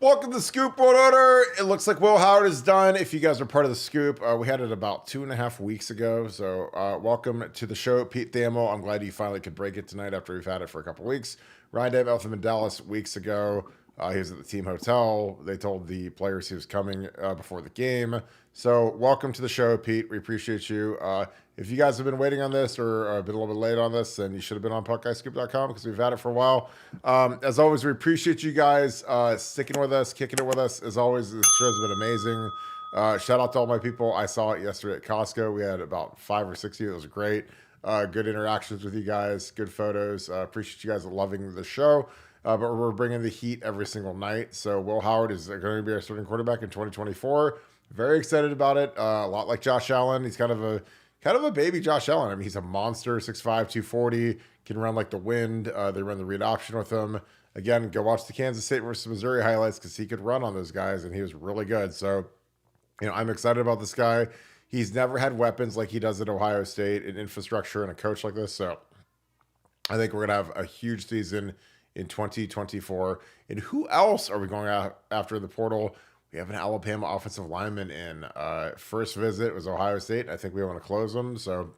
Welcome to Scoop World Order. It looks like Will Howard is done. If you guys are part of the Scoop, we had it about 2.5 weeks ago. So welcome to the show, Pete Thamel. I'm glad you finally could break it tonight after we've had it for a couple weeks. Ryan Day left him in Dallas weeks ago. He was at the team hotel. They told the players he was coming before the game. So welcome to the show, Pete. We appreciate you. If you guys have been waiting on this or been a little bit late on this, then you should have been on BuckeyeScoop.com because we've had it for a while. As always, we appreciate you guys sticking with us, kicking it with us. As always, this show's been amazing. Shout out to all my people. I saw it yesterday at Costco. We had about 5 or 6 of you. It was great. Good interactions with you guys. Good photos. Appreciate you guys loving the show. But we're bringing the heat every single night. So Will Howard is going to be our starting quarterback in 2024. Very excited about it. A lot like Josh Allen. He's kind of a baby Josh Allen. I mean, he's a monster, 6'5", 240, can run like the wind. They run the read option with him. Again, go watch the Kansas State versus Missouri highlights because he could run on those guys, and he was really good. So, I'm excited about this guy. He's never had weapons like he does at Ohio State, an infrastructure, and a coach like this. So I think we're going to have a huge season in 2024. And who else are we going after the portal? We have an Alabama offensive lineman in. First visit was Ohio State. I think we want to close them. So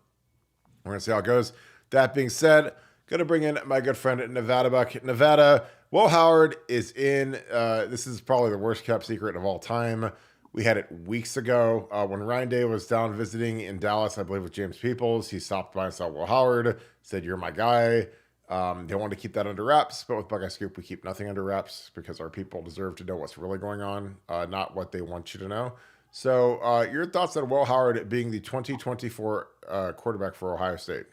we're going to see how it goes. That being said, going to bring in my good friend Nevada Buck. Nevada, Will Howard is in. This is probably the worst kept secret of all time. We had it weeks ago when Ryan Day was down visiting in Dallas, I believe with James Peoples. He stopped by and saw Will Howard, said, "You're my guy." They wanted to keep that under wraps, but with Buckeye Scoop, we keep nothing under wraps because our people deserve to know what's really going on, not what they want you to know. So your thoughts on Will Howard being the 2024 quarterback for Ohio State?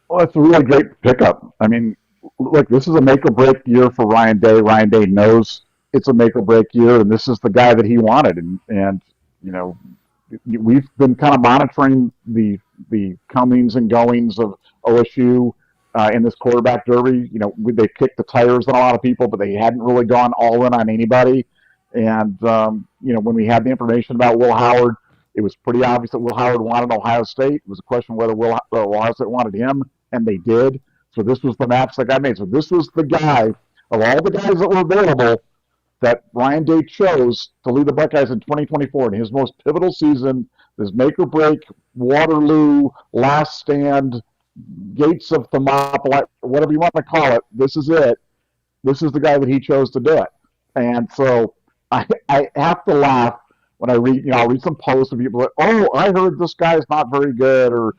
Well, it's a really great pickup. I mean, look, this is a make or break year for Ryan Day. Ryan Day knows it's a make or break year, and this is the guy that he wanted. And we've been kind of monitoring the comings and goings of OSU in this quarterback derby. They kicked the tires on a lot of people, but they hadn't really gone all in on anybody. And when we had the information about Will Howard, it was pretty obvious that Will Howard wanted Ohio State. It was a question whether Ohio State wanted him, and they did. So this was the match that got made. So this was the guy of all the guys that were available that Ryan Day chose to lead the Buckeyes in 2024 in his most pivotal season, this make or break, Waterloo, last stand, gates of Thermopylae, whatever you want to call it. This is it. This is the guy that he chose to do it. And so I have to laugh when I read, I'll read some posts of people like, "Oh, I heard this guy's not very good," or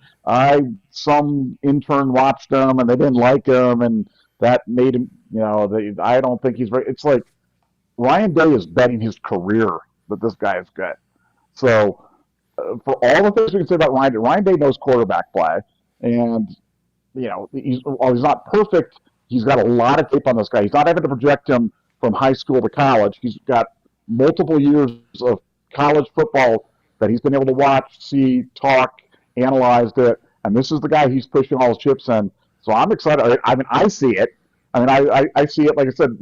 some intern watched him and they didn't like him and that made him, I don't think he's very, it's like, Ryan Day is betting his career that this guy is good. So, for all the things we can say about Ryan Day knows quarterback play. And, while he's not perfect, he's got a lot of tape on this guy. He's not having to project him from high school to college. He's got multiple years of college football that he's been able to watch, see, talk, analyzed it. And this is the guy he's pushing all his chips in. So I'm excited. I mean, I see it. I see it, like I said,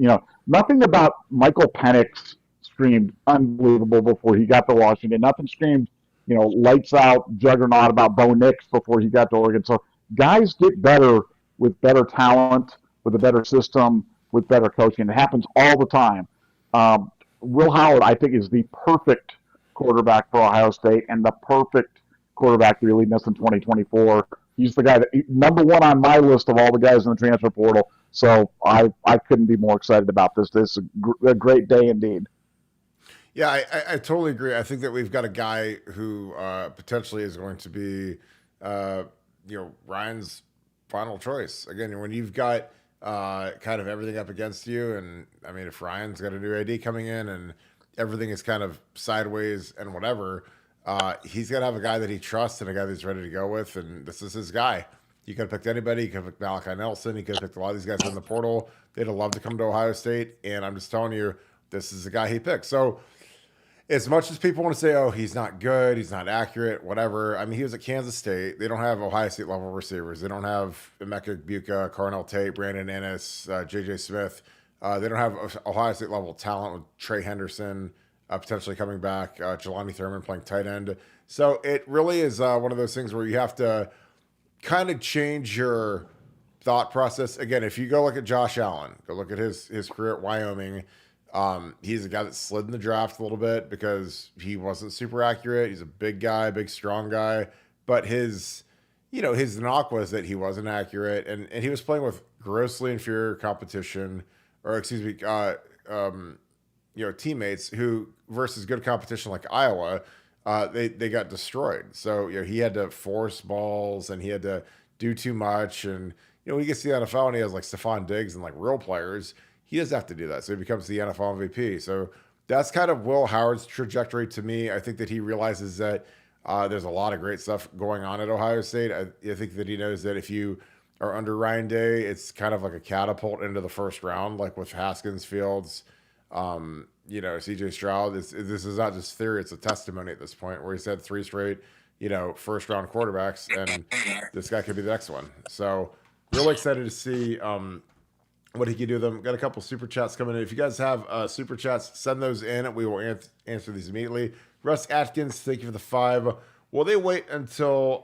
nothing about Michael Penix screamed unbelievable before he got to Washington. Nothing screamed, lights out juggernaut about Bo Nix before he got to Oregon. So guys get better with better talent, with a better system, with better coaching. It happens all the time. Will Howard, I think, is the perfect quarterback for Ohio State and the perfect quarterback to be leading us in 2024. He's the guy that number one on my list of all the guys in the transfer portal. So I couldn't be more excited about this. This is a great day indeed. Yeah, I totally agree. I think that we've got a guy who potentially is going to be, Ryan's final choice. Again, when you've got kind of everything up against you, and I mean, if Ryan's got a new AD coming in and everything is kind of sideways and whatever, he's got to have a guy that he trusts and a guy that he's ready to go with, and this is his guy. He could have picked anybody. He could have picked Malachi Nelson. He could have picked a lot of these guys in the portal. They'd have loved to come to Ohio State, and I'm just telling you, this is the guy he picked. So as much as people want to say, oh, he's not good, he's not accurate, whatever. I mean, he was at Kansas State. They don't have Ohio State level receivers. They don't have Emeka Buka, Carnell Tate, Brandon Ennis, J.J. Smith. They don't have Ohio State level talent with Trey Henderson potentially coming back, Jelani Thurman playing tight end. So it really is one of those things where you have to kind of change your thought process. Again, if you go look at Josh Allen, go look at his career at Wyoming. He's a guy that slid in the draft a little bit because he wasn't super accurate. He's a big guy, big strong guy, but his knock was that he wasn't accurate, and he was playing with grossly inferior competition, or excuse me, teammates who versus good competition like Iowa, they got destroyed. So he had to force balls and he had to do too much. And when he gets to the NFL and he has like Stephon Diggs and like real players, he doesn't have to do that. So he becomes the NFL MVP. So that's kind of Will Howard's trajectory to me. I think that he realizes that there's a lot of great stuff going on at Ohio State. I think that he knows that if you are under Ryan Day, it's kind of like a catapult into the first round, like with Haskins, Fields, CJ Stroud. This is not just theory; it's a testimony at this point, where he's had three straight, first round quarterbacks, and this guy could be the next one. So, really excited to see what he can do with them. Got a couple super chats coming in. If you guys have super chats, send those in. We will answer these immediately. Russ Atkins, thank you for the 5. Will they wait until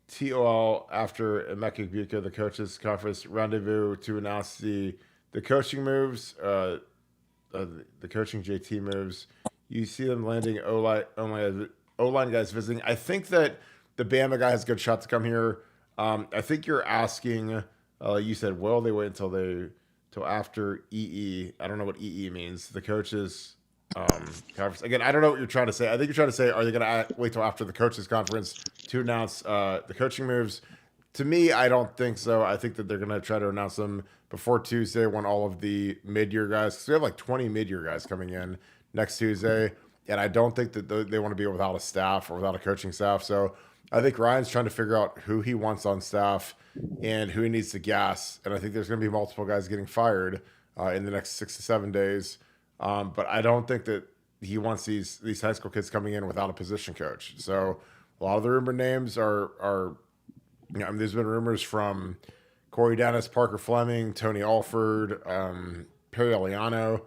TOL after Emeka Egbuka, the coaches conference rendezvous, to announce the coaching moves, the coaching JT moves? You see them landing O-line guys visiting. I think that the Bama guy has a good shot to come here. I think you're asking, you said, will they wait until after EE? I don't know what EE means. The coaches conference. Again, I don't know what you're trying to say. I think you're trying to say, are they going to wait till after the coaches conference to announce the coaching moves? To me, I don't think so. I think that they're going to try to announce them before Tuesday when all of the mid-year guys, because we have like 20 mid-year guys coming in next Tuesday, and I don't think that they want to be without a staff or without a coaching staff. So I think Ryan's trying to figure out who he wants on staff and who he needs to gas, and I think there's going to be multiple guys getting fired in the next 6 to 7 days. But I don't think that he wants these high school kids coming in without a position coach. So a lot of the rumor names are there's been rumors from Corey Dennis, Parker Fleming, Tony Alford, Perry Eliano.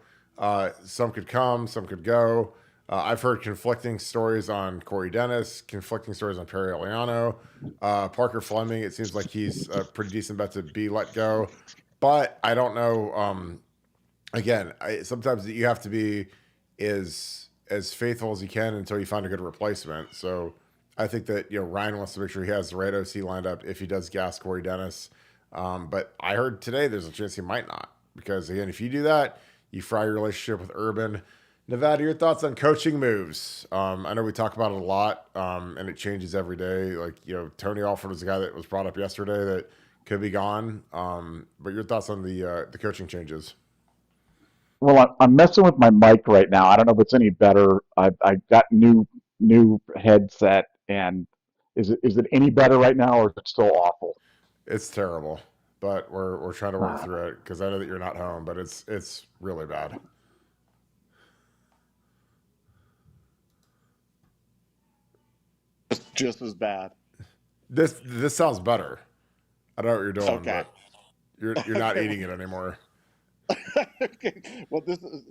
Some could come, some could go. I've heard conflicting stories on Corey Dennis, conflicting stories on Perry Eliano. Parker Fleming, it seems like he's a pretty decent bet to be let go. But I don't know. Again, sometimes you have to be as faithful as you can until you find a good replacement. So I think that Ryan wants to make sure he has the right OC lined up if he does gas Corey Dennis. But I heard today there's a chance he might not, because again, if you do that, you fry your relationship with Urban. Nevada, your thoughts on coaching moves? I know we talk about it a lot, and it changes every day. Like Tony Alford was the guy that was brought up yesterday that could be gone. But your thoughts on the coaching changes? Well, I'm messing with my mic right now. I don't know if it's any better. I got new headset, and is it any better right now, or is it still awful? It's terrible, but we're trying to work through it because I know that you're not home, but it's really bad. Just as bad. This sounds better. I don't know what you're doing, Okay. but you're not eating it anymore. Okay. Well,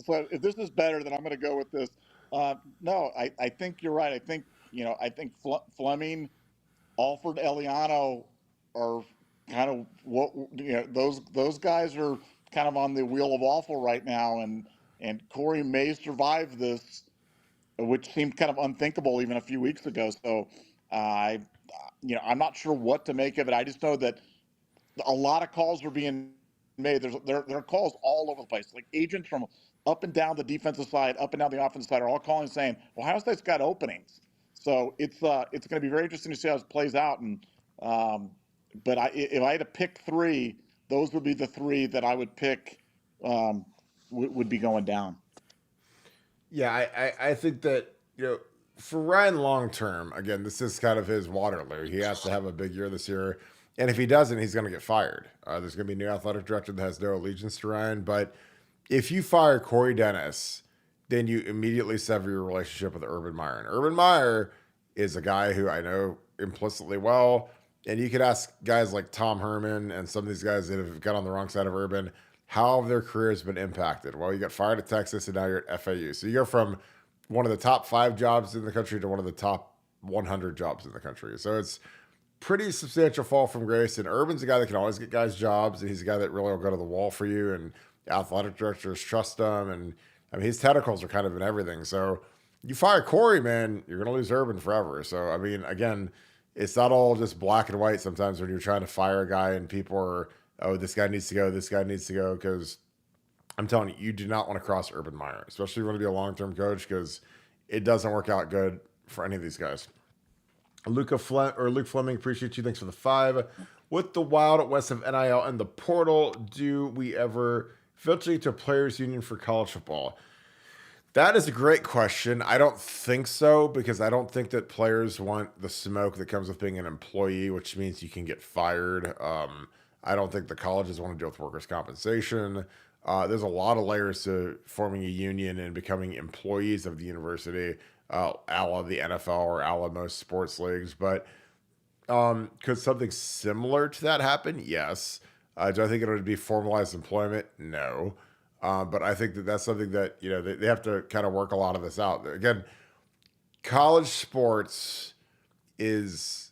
so if this is better, then I'm going to go with this. No, I think you're right. I think Fleming, Alford, Eliano are kind of those guys are kind of on the wheel of awful right now, and Corey may survive this, which seemed kind of unthinkable even a few weeks ago. So I'm not sure what to make of it. I just know that a lot of calls were being made. There are calls all over the place. Like agents from up and down the defensive side, up and down the offensive side are all calling saying, "Well, Ohio State's got openings." So it's going to be very interesting to see how it plays out. And but if I had to pick three, those would be the three that I would pick. Would be going down. Yeah, I think that for Ryan long term, again, this is kind of his Waterloo. He has to have a big year this year. And if he doesn't, he's going to get fired. There's going to be a new athletic director that has no allegiance to Ryan. But if you fire Corey Dennis, then you immediately sever your relationship with Urban Meyer. And Urban Meyer is a guy who I know implicitly well. And you could ask guys like Tom Herman and some of these guys that have got on the wrong side of Urban, how have their careers been impacted? Well, you got fired at Texas and now you're at FAU. So you go from one of the top 5 jobs in the country to one of the top 100 jobs in the country. So pretty substantial fall from grace. And Urban's a guy that can always get guys jobs, and he's a guy that really will go to the wall for you. And athletic directors trust him, and I mean his tentacles are kind of in everything. So you fire Corey, man, you're gonna lose Urban forever. So I mean, again, it's not all just black and white. Sometimes when you're trying to fire a guy and people are, oh, this guy needs to go, this guy needs to go, because I'm telling you, you do not want to cross Urban Meyer, especially if you want to be a long-term coach, because it doesn't work out good for any of these guys. Luke Fleming, appreciate you. Thanks for the 5. With the Wild west of NIL and the portal, do we ever eventually to a players' union for college football? That is a great question. I don't think so, because I don't think that players want the smoke that comes with being an employee, which means you can get fired. I don't think the colleges want to deal with workers' compensation. There's a lot of layers to forming a union and becoming employees of the university, a la the NFL or a la most sports leagues. But could something similar to that happen? Yes. Do I think it would be formalized employment? No. But I think that that's something that, you know, they have to kind of work a lot of this out. Again, college sports is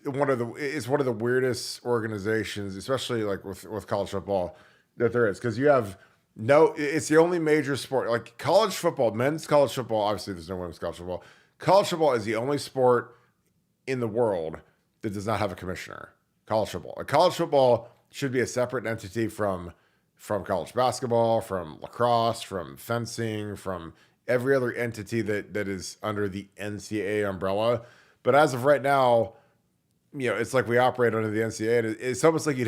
one of the weirdest organizations, especially like with college football, that there is, because you have it's the only major sport like college football, men's college football. Obviously, there's no women's college football. College football is the only sport in the world that does not have a commissioner. College football. College football should be a separate entity from college basketball, from lacrosse, from fencing, from every other entity that is under the NCAA umbrella. But as of right now, you know, it's like we operate under the NCAA. And it's almost like it'd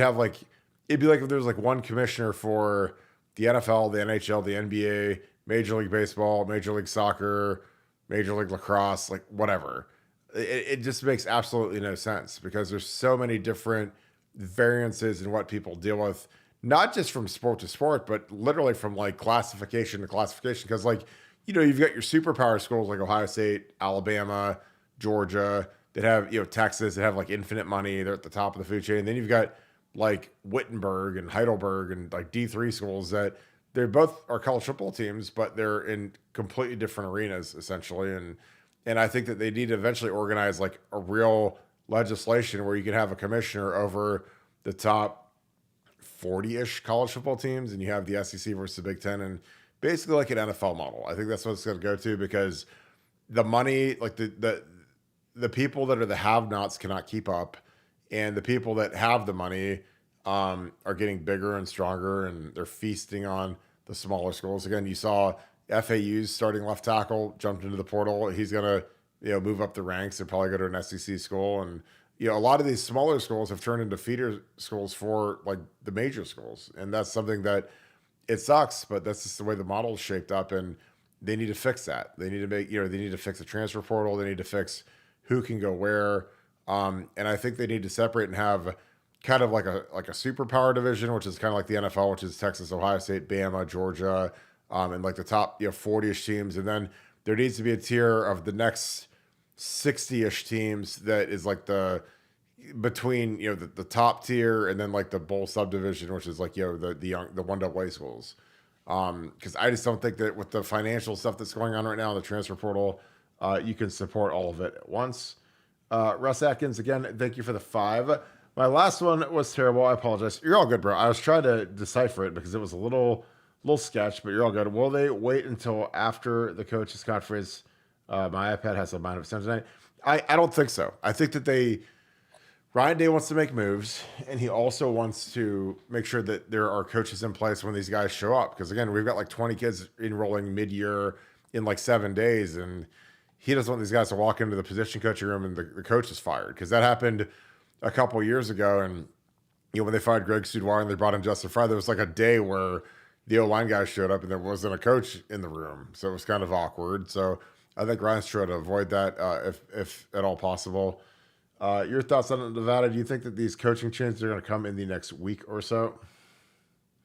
be like if there was like one commissioner for the NFL, the NHL, the NBA, Major League Baseball, Major League Soccer, Major League Lacrosse, like whatever. It just makes absolutely no sense, because there's so many different variances in what people deal with, not just from sport to sport, but literally from like classification to classification. Because like, you know, you've got your superpower schools like Ohio State, Alabama, Georgia, that have, you know, Texas, that have like infinite money. They're at the top of the food chain. And then you've got like Wittenberg and Heidelberg and like D3 schools that they're both are college football teams, but they're in completely different arenas essentially. And I think that they need to eventually organize like a real legislation where you can have a commissioner over the top 40-ish college football teams, and you have the SEC versus the Big Ten, and basically like an NFL model. I think that's what it's going to go to, because the money, like the people that are the have-nots cannot keep up, and the people that have the money are getting bigger and stronger, and they're feasting on the smaller schools. Again, you saw FAU's starting left tackle jumped into the portal. He's going to, you know, move up the ranks and probably go to an SEC school. And, you know, a lot of these smaller schools have turned into feeder schools for like the major schools. And that's something that it sucks, but that's just the way the model is shaped up, and they need to fix that. They need to they need to fix the transfer portal. They need to fix who can go where. And I think they need to separate and have kind of like a superpower division, which is kind of like the NFL, which is Texas, Ohio State, Bama, Georgia, and like the top 40-ish teams. And then there needs to be a tier of the next 60-ish teams that is like between the top tier and then like the bowl subdivision, which is like the 1AA schools. Because I just don't think that with the financial stuff that's going on right now in the transfer portal, you can support all of it at once. Russ Atkins, again, thank you for the 5. My last one was terrible. I apologize. You're all good, bro. I was trying to decipher it because it was a little sketch, but you're all good. Will they wait until after the coaches conference? My iPad has a mind of its own tonight. I don't think so. I think that Ryan Day wants to make moves, and he also wants to make sure that there are coaches in place when these guys show up. Because again, we've got like 20 kids enrolling mid-year in like 7 days, and he doesn't want these guys to walk into the position coaching room and the coach is fired. Because that happened a couple of years ago, and when they fired Greg Studwire and they brought in Justin Fry, there was like a day where the O-line guy showed up and there wasn't a coach in the room, so it was kind of awkward. So I think Ryan's trying to avoid that if at all possible. Your thoughts on Nevada? Do you think that these coaching changes are going to come in the next week or so?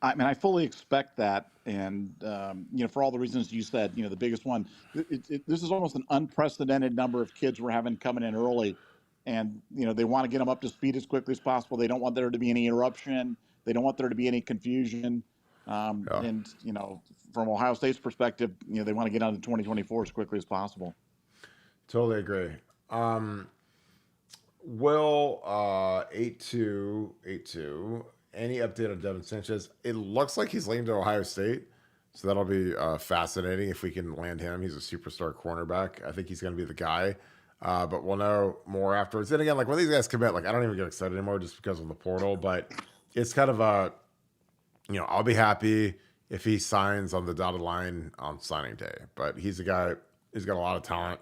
I mean, I fully expect that, and for all the reasons you said, the biggest one, this is almost an unprecedented number of kids we're having coming in early, and they want to get them up to speed as quickly as possible. They don't want there to be any interruption. They don't want there to be any confusion. And from Ohio State's perspective, they want to get on to 2024 as quickly as possible. Totally agree. Will 8282. Any update on Devin Sanchez? It looks like he's leaning to Ohio State, so that'll be fascinating if we can land him. He's a superstar cornerback. I think he's going to be the guy, but we'll know more afterwards. Then again, like when these guys commit, like I don't even get excited anymore just because of the portal. But it's kind of a, I'll be happy if he signs on the dotted line on signing day. But he's a guy. He's got a lot of talent,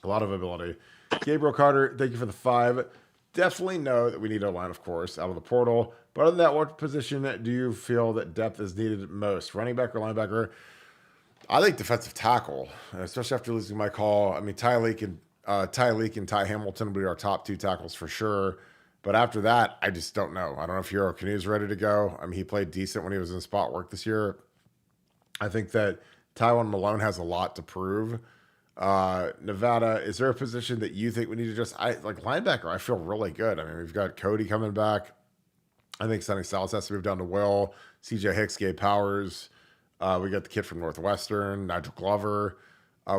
a lot of ability. Gabriel Carter, thank you for the 5. Definitely know that we need a line, of course, out of the portal. But other than that, what position do you feel that depth is needed most? Running back or linebacker? I think defensive tackle, especially after losing my call. I mean, Ty Leak and Ty Hamilton will be our top 2 tackles for sure. But after that, I just don't know. I don't know if Hero Canu's ready to go. I mean, he played decent when he was in spot work this year. I think that Tywone Malone has a lot to prove. Nevada, is there a position that you think we need to just like linebacker? I feel really good. I mean, we've got Cody coming back. I think Sonny Salas has to move down to Will. CJ Hicks, Gabe Powers. We got the kid from Northwestern, Nigel Glover.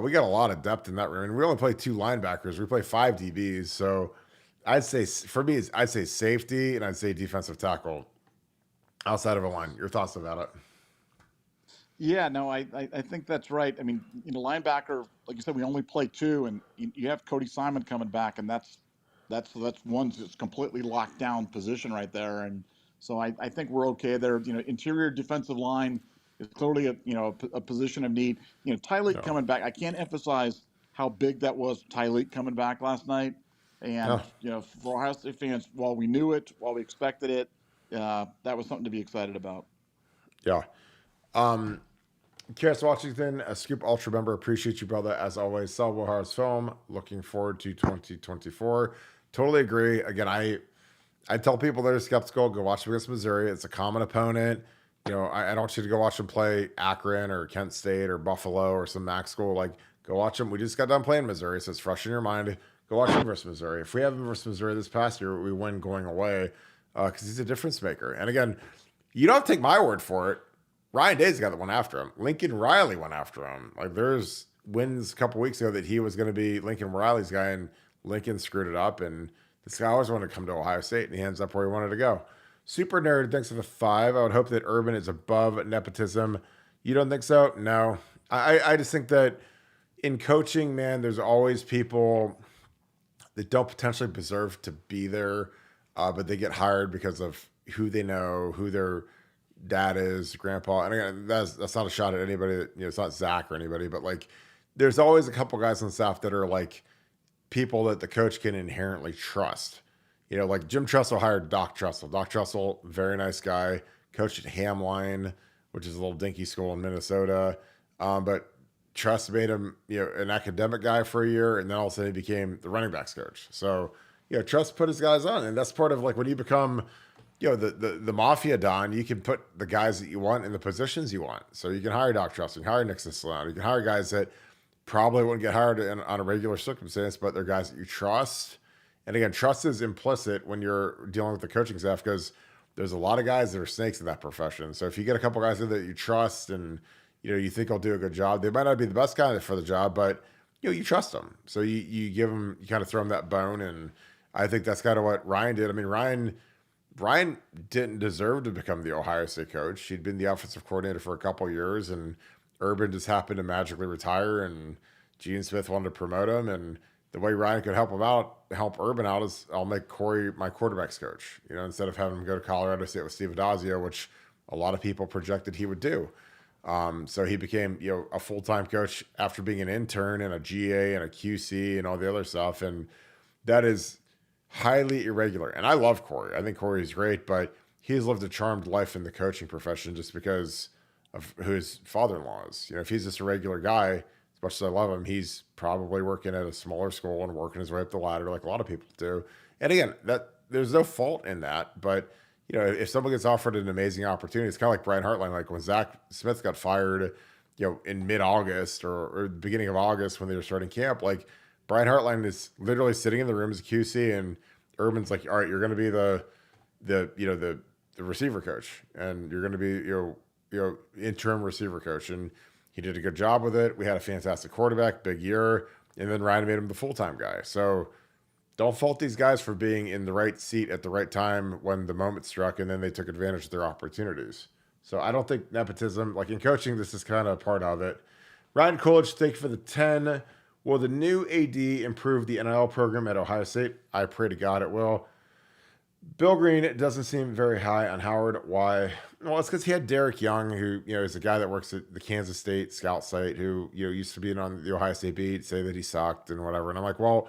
We got a lot of depth in that room. And we only play 2 linebackers. We play 5 DBs. So I'd say for me, I'd say safety and I'd say defensive tackle outside of a line. Your thoughts about it? Yeah, no, I think that's right. I mean, linebacker, like you said, we only play 2, and you have Cody Simon coming back, and that's one that's completely locked down position right there. And so I think we're okay there. Interior defensive line is clearly a position of need. Tyleek coming back, I can't emphasize how big that was. Tyleek coming back last night, and for Ohio State fans, while we knew it, while we expected it, that was something to be excited about. Yeah. Kiris Washington, a Scoop Ultra member. Appreciate you, brother. As always, Sal Wilhar's film. Looking forward to 2024. Totally agree. Again, I tell people that are skeptical, go watch them against Missouri. It's a common opponent. I don't want you to go watch them play Akron or Kent State or Buffalo or some MAC school. Like, go watch them. We just got done playing Missouri, so it's fresh in your mind. Go watch them versus Missouri. If we have them versus Missouri this past year, we win going away because he's a difference maker. And again, you don't have to take my word for it. Ryan Day's the guy that went after him. Lincoln Riley went after him. Like, there's wins a couple weeks ago that he was going to be Lincoln Riley's guy, and Lincoln screwed it up. And this guy always wanted to come to Ohio State, and he ends up where he wanted to go. Super Nerd, thanks for the 5. I would hope that Urban is above nepotism. You don't think so? No. I just think that in coaching, man, there's always people that don't potentially deserve to be there, but they get hired because of who they know, who they're dad is, grandpa. And again, that's not a shot at anybody that, it's not Zach or anybody, but like there's always a couple guys on staff that are like people that the coach can inherently trust. Like Jim Tressel hired Doc Tressel. Doc Tressel, very nice guy, coached at Hamline, which is a little dinky school in Minnesota. But Tress made him, an academic guy for a year, and then all of a sudden he became the running backs coach. So, Tress put his guys on, and that's part of like when you become the mafia don, you can put the guys that you want in the positions you want. So you can hire Doc Trust, you can hire Nixon Sloan, you can hire guys that probably wouldn't get hired on a regular circumstance, but they're guys that you trust. And again, trust is implicit when you're dealing with the coaching staff because there's a lot of guys that are snakes in that profession. So if you get a couple guys that you trust and you think will do a good job, they might not be the best candidate for the job, but you trust them. So you give them, you kind of throw them that bone, and I think that's kind of what Ryan did. I mean, Ryan didn't deserve to become the Ohio State coach. He'd been the offensive coordinator for a couple of years, and Urban just happened to magically retire, and Gene Smith wanted to promote him. And the way Ryan could help Urban out is I'll make Corey my quarterback's coach, instead of having him go to Colorado State with Steve Adazio, which a lot of people projected he would do. So he became, a full-time coach after being an intern and a GA and a QC and all the other stuff. And that is highly irregular. And I love Corey. I think Corey is great, but he's lived a charmed life in the coaching profession just because of who his father-in-law is. If he's just a regular guy, as much as I love him, he's probably working at a smaller school and working his way up the ladder like a lot of people do. And again, that there's no fault in that, but if someone gets offered an amazing opportunity, it's kind of like Brian Hartline, like when Zach Smith got fired, in mid-August or the beginning of August when they were starting camp, like Brian Hartline is literally sitting in the room as a QC, and Urban's like, all right, you're going to be the receiver coach, and you're going to be interim receiver coach, and he did a good job with it. We had a fantastic quarterback, big year, and then Ryan made him the full-time guy. So don't fault these guys for being in the right seat at the right time when the moment struck, and then they took advantage of their opportunities. So I don't think nepotism, like in coaching, this is kind of a part of it. Ryan Coolidge, thank you for the 10. Will the new AD improve the NIL program at Ohio State? I pray to God it will. Bill Green doesn't seem very high on Howard. Why? Well, it's because he had Derek Young, who is a guy that works at the Kansas State scout site, who used to be on the Ohio State beat, say that he sucked and whatever. And I'm like, well,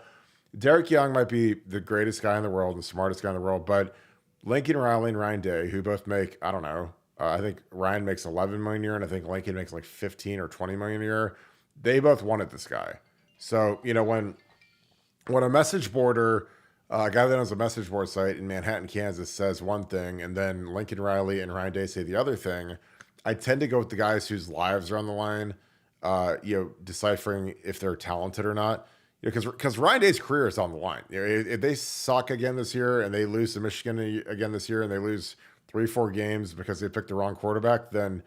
Derek Young might be the greatest guy in the world and the smartest guy in the world, but Lincoln Riley and Ryan Day, who both make, I don't know, I think Ryan makes 11 million a year, and I think Lincoln makes like 15 or 20 million a year. They both wanted this guy. So when a message boarder, a guy that owns a message board site in Manhattan, Kansas, says one thing, and then Lincoln Riley and Ryan Day say the other thing, I tend to go with the guys whose lives are on the line, deciphering if they're talented or not. Because Ryan Day's career is on the line. If they suck again this year and they lose to Michigan again this year and they lose 3-4 games because they picked the wrong quarterback, then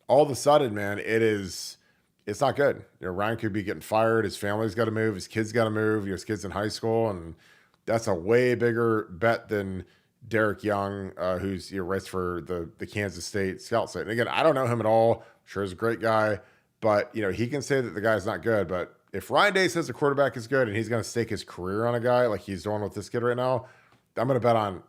all of a sudden, man, it's not good. Ryan could be getting fired. His family's got to move. His kids got to move. His kids in high school, and that's a way bigger bet than Derek Young, who's writes for the Kansas State scout site. And again, I don't know him at all. I'm sure he's a great guy, but he can say that the guy's not good, but if Ryan Day says the quarterback is good and he's going to stake his career on a guy like he's doing with this kid right now, I'm going to bet on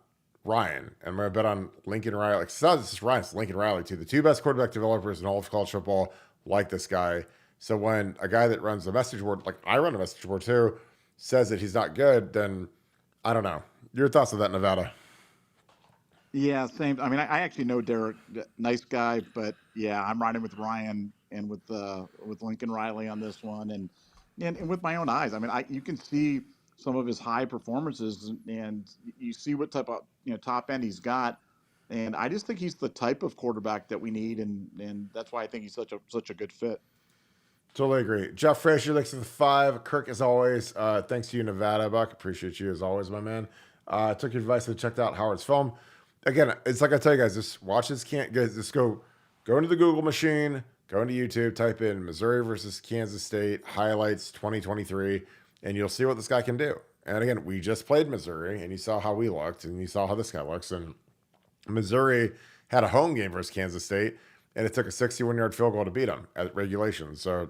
Ryan. And I'm going to bet on Lincoln Riley. Like, it's not just Ryan, it's Lincoln Riley too. The two best quarterback developers in all of college football like this guy. So when a guy that runs a message board, like I run a message board too, says that he's not good, then I don't know. Your thoughts on that, Nevada? Yeah, same. I mean, I actually know Derek, nice guy, but yeah, I'm riding with Ryan and with Lincoln Riley on this one, and with my own eyes. I mean, you can see some of his high performances, and you see what type of top end he's got, and I just think he's the type of quarterback that we need, and that's why I think he's such a good fit. Totally agree. Jeff Frazier looks at the 5. Kirk, as always, thanks to you, Nevada Buck. Appreciate you as always, my man. Took your advice and checked out Howard's film. Again, it's like I tell you guys, just watch this. Just go into the Google machine, go into YouTube, type in Missouri versus Kansas State highlights 2023, and you'll see what this guy can do. And again, we just played Missouri, and you saw how we looked, and you saw how this guy looks. And Missouri had a home game versus Kansas State, and it took a 61-yard field goal to beat them at regulation. So,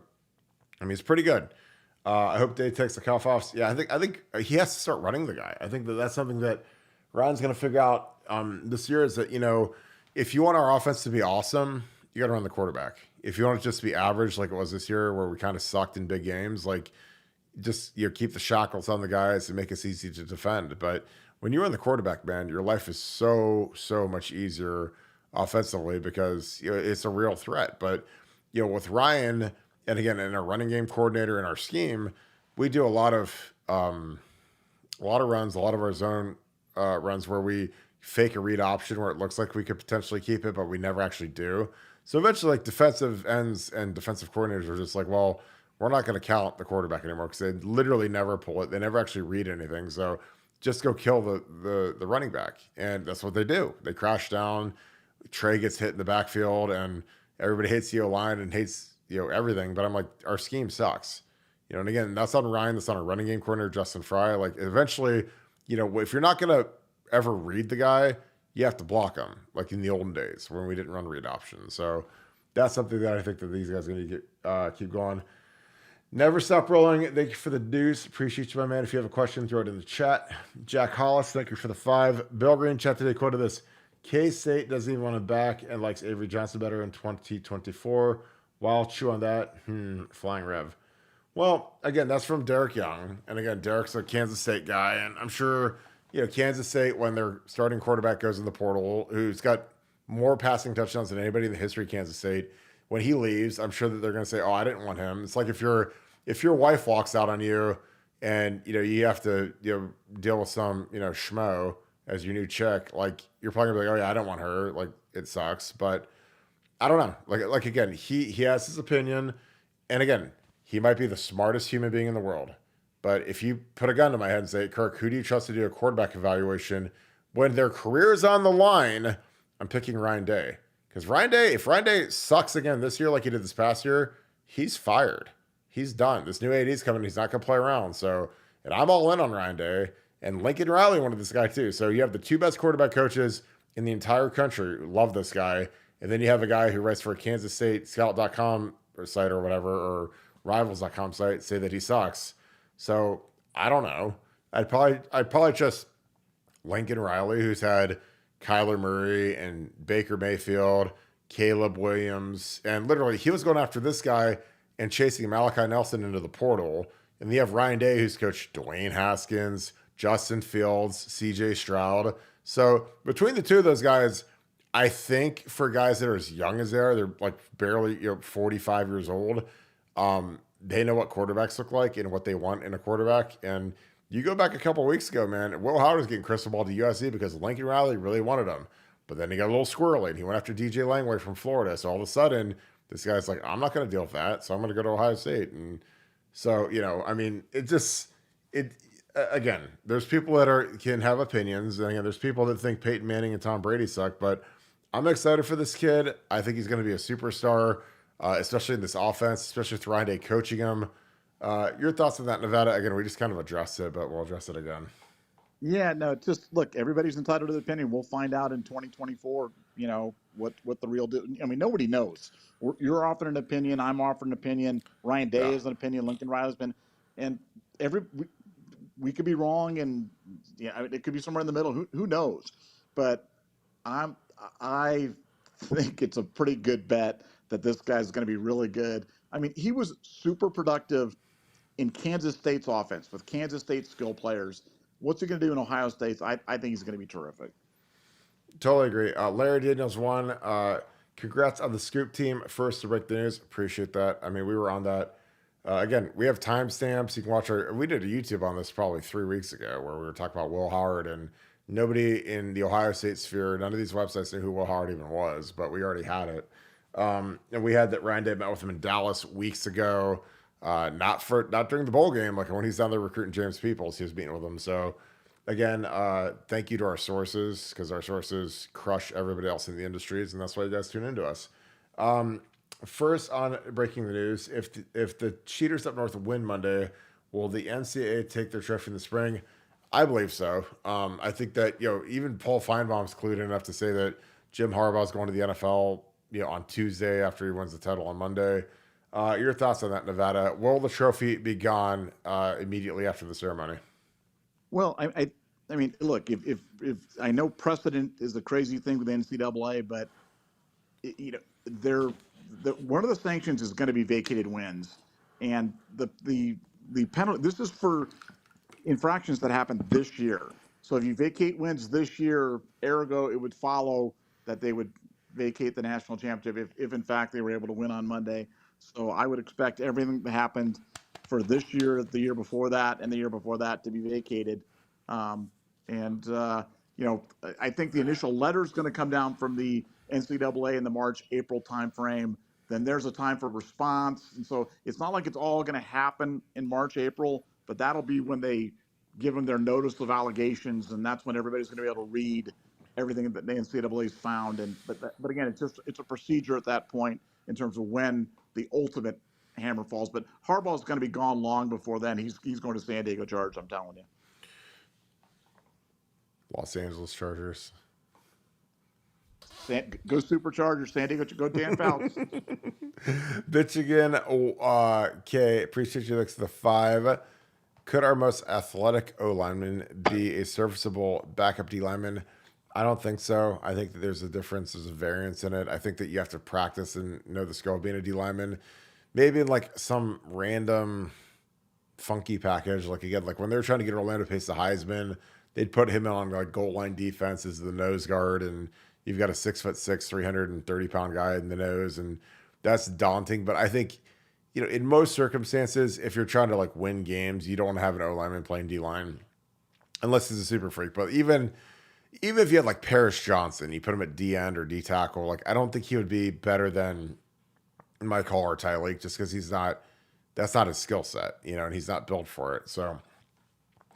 I mean, it's pretty good. I hope Day takes the cuff off. Yeah, I think he has to start running the guy. I think that's something that Ryan's going to figure out this year is that, if you want our offense to be awesome, you got to run the quarterback. If you want it just to be average like it was this year where we kind of sucked in big games, like just keep the shackles on the guys and make us easy to defend. But when you run the quarterback, man, your life is so much easier offensively because it's a real threat. But with Ryan, and again, in our running game coordinator in our scheme, we do a lot of runs, a lot of our zone runs where we fake a read option where it looks like we could potentially keep it, but we never actually do. So eventually, like defensive ends and defensive coordinators are just like, well, we're not going to count the quarterback anymore because they literally never pull it. They never actually read anything. So just go kill the running back. And that's what they do. They crash down. Trey gets hit in the backfield, and everybody hates the O-line and hates everything. But I'm like, our scheme sucks. And again, that's on Ryan. That's on our running game coordinator, Justin Fry. Like eventually, if you're not going to ever read the guy, you have to block him, like in the olden days when we didn't run read options. So that's something that I think that these guys are going to keep going. Never stop rolling. Thank you for the deuce. Appreciate you, my man. If you have a question, throw it in the chat. Jack Hollis, thank you for the 5. Bill Green chat today quoted this: K-State doesn't even want him back and likes Avery Johnson better in 2024. While chew on that, flying rev. Well, again, that's from Derek Young. And again, Derek's a Kansas State guy, and I'm sure Kansas State, when their starting quarterback goes in the portal, who's got more passing touchdowns than anybody in the history of Kansas State, when he leaves, I'm sure that they're going to say, "Oh, I didn't want him." It's like if your wife walks out on you, and you have to deal with some schmo as your new chick, like you're probably gonna be like, "Oh yeah, I don't want her." Like it sucks, but I don't know. Like again, he has his opinion, and again, he might be the smartest human being in the world. But if you put a gun to my head and say, Kirk, who do you trust to do a quarterback evaluation when their career is on the line? I'm picking Ryan Day. Because if Ryan Day sucks again this year like he did this past year, he's fired. He's done. This new AD's coming. He's not going to play around. So, and I'm all in on Ryan Day. And Lincoln Riley wanted this guy too. So you have the two best quarterback coaches in the entire country who love this guy. And then you have a guy who writes for Kansas State Scout.com or site or whatever, or Rivals.com site, say that he sucks. So I don't know. I'd probably just Lincoln Riley, who's had Kyler Murray and Baker Mayfield, Caleb Williams, and literally he was going after this guy and chasing Malachi Nelson into the portal. And you have Ryan Day, who's coached Dwayne Haskins, Justin Fields, CJ Stroud. So between the two of those guys, I think for guys that are as young as they're like barely 45 years old. They know what quarterbacks look like and what they want in a quarterback. And you go back a couple of weeks ago, man, Will Howard was getting crystal ball to USC because Lincoln Riley really wanted him. But then he got a little squirrely and he went after DJ Langway from Florida. So all of a sudden, this guy's like, I'm not going to deal with that. So I'm going to go to Ohio State. And so, I mean, again, there's people that can have opinions. And again, there's people that think Peyton Manning and Tom Brady suck. But I'm excited for this kid. I think he's going to be a superstar, especially in this offense, especially with Ryan Day coaching him. Your thoughts on that, Nevada? Again, we just kind of addressed it, but we'll address it again. Yeah, no, just look, everybody's entitled to their opinion. We'll find out in 2024, what the real deal. I mean, nobody knows. You're offering an opinion. I'm offering an opinion. Ryan Day has an opinion. Lincoln Riley's been, and we could be wrong, and it could be somewhere in the middle. Who knows? But I think it's a pretty good bet that this guy's going to be really good. I mean, he was super productive in Kansas State's offense with Kansas State skill players. What's he going to do in Ohio State? I think he's going to be terrific. Totally agree. Larry Daniels won. Congrats on the Scoop team. First to break the news. Appreciate that. I mean, we were on that. Again, we have timestamps. You can watch we did a YouTube on this probably 3 weeks ago where we were talking about Will Howard, and nobody in the Ohio State sphere, none of these websites knew who Will Howard even was, but we already had it. And we had that Ryan Day met with him in Dallas weeks ago. Not during the bowl game, like when he's down there recruiting James Peoples, he was meeting with him. So again, thank you to our sources, because our sources crush everybody else in the industries, and that's why you guys tune into us. First on breaking the news, if the Cheaters up north win Monday, will the NCAA take their trophy in the spring? I believe so. I think that even Paul Feinbaum's clued in enough to say that Jim Harbaugh's going to the NFL on Tuesday after he wins the title on Monday. Your thoughts on that, Nevada? Will the trophy be gone immediately after the ceremony? Well, I mean, look, if I know precedent is a crazy thing with the NCAA, but one of the sanctions is going to be vacated wins, and the penalty. This is for infractions that happened this year. So if you vacate wins this year, ergo, it would follow that they would vacate the national championship if in fact they were able to win on Monday. So I would expect everything that happened for this year, the year before that, and the year before that to be vacated. I think the initial letter is going to come down from the NCAA in the March-April timeframe. Then there's a time for response. And so it's not like it's all going to happen in March, April, but that'll be when they give them their notice of allegations, and that's when everybody's going to be able to read everything that the NCAA's found. But again, it's a procedure at that point in terms of when the ultimate hammer falls. But Harbaugh's going to be gone long before then. He's going to San Diego Chargers, I'm telling you. Los Angeles Chargers. Go Superchargers, San Diego, go Dan Fouts. Bitch again. Okay, appreciate you. Looks to the 5. Could our most athletic O lineman be a serviceable backup D lineman? I don't think so. I think that there's a difference. There's a variance in it. I think that you have to practice and know the skill of being a D lineman. Maybe in like some random funky package. Like again, like when they were trying to get Orlando Pace the Heisman, they'd put him on like goal line defense as the nose guard, and you've got a 6'6", 330-pound guy in the nose, and that's daunting. But I think, in most circumstances, if you're trying to like win games, you don't want to have an O lineman playing D line, unless he's a super freak. But even if you had like Paris Johnson, you put him at D end or D tackle, like I don't think he would be better than Mike Hall or Tyleek, just because that's not his skill set, and he's not built for it. So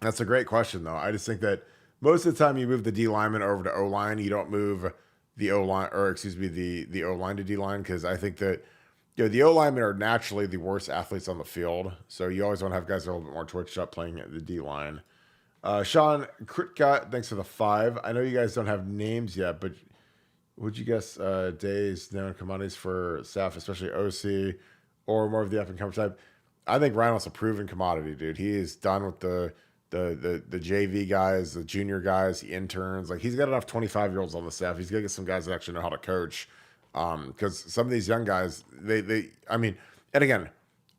that's a great question, though. I just think that most of the time you move the D lineman over to O line, you don't move the O line, or excuse me, the O line to D line, because I think that the O linemen are naturally the worst athletes on the field. So you always want to have guys that are a little bit more twitched up playing at the D line. Sean Kritka, thanks for the 5. I know you guys don't have names yet, but would you guess days known commodities for staff, especially OC or more of the up and coming type? I think Ryan's a proven commodity, dude. He is done with the JV guys, the junior guys, the interns. Like he's got enough 25-year-olds on the staff. He's gonna get some guys that actually know how to coach. Because some of these young guys, I mean, and again,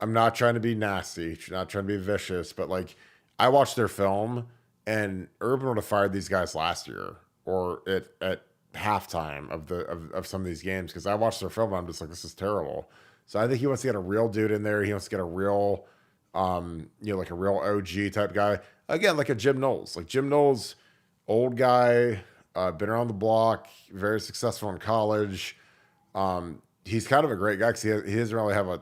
I'm not trying to be nasty, not trying to be vicious, but like I watched their film, and Urban would have fired these guys last year or at halftime of some of these games because I watched their film and I'm just like, this is terrible. So I think he wants to get a real dude in there. He wants to get a real, like a real OG type guy. Again, like a Jim Knowles. Like Jim Knowles, old guy, been around the block, very successful in college. He's kind of a great guy because he doesn't really have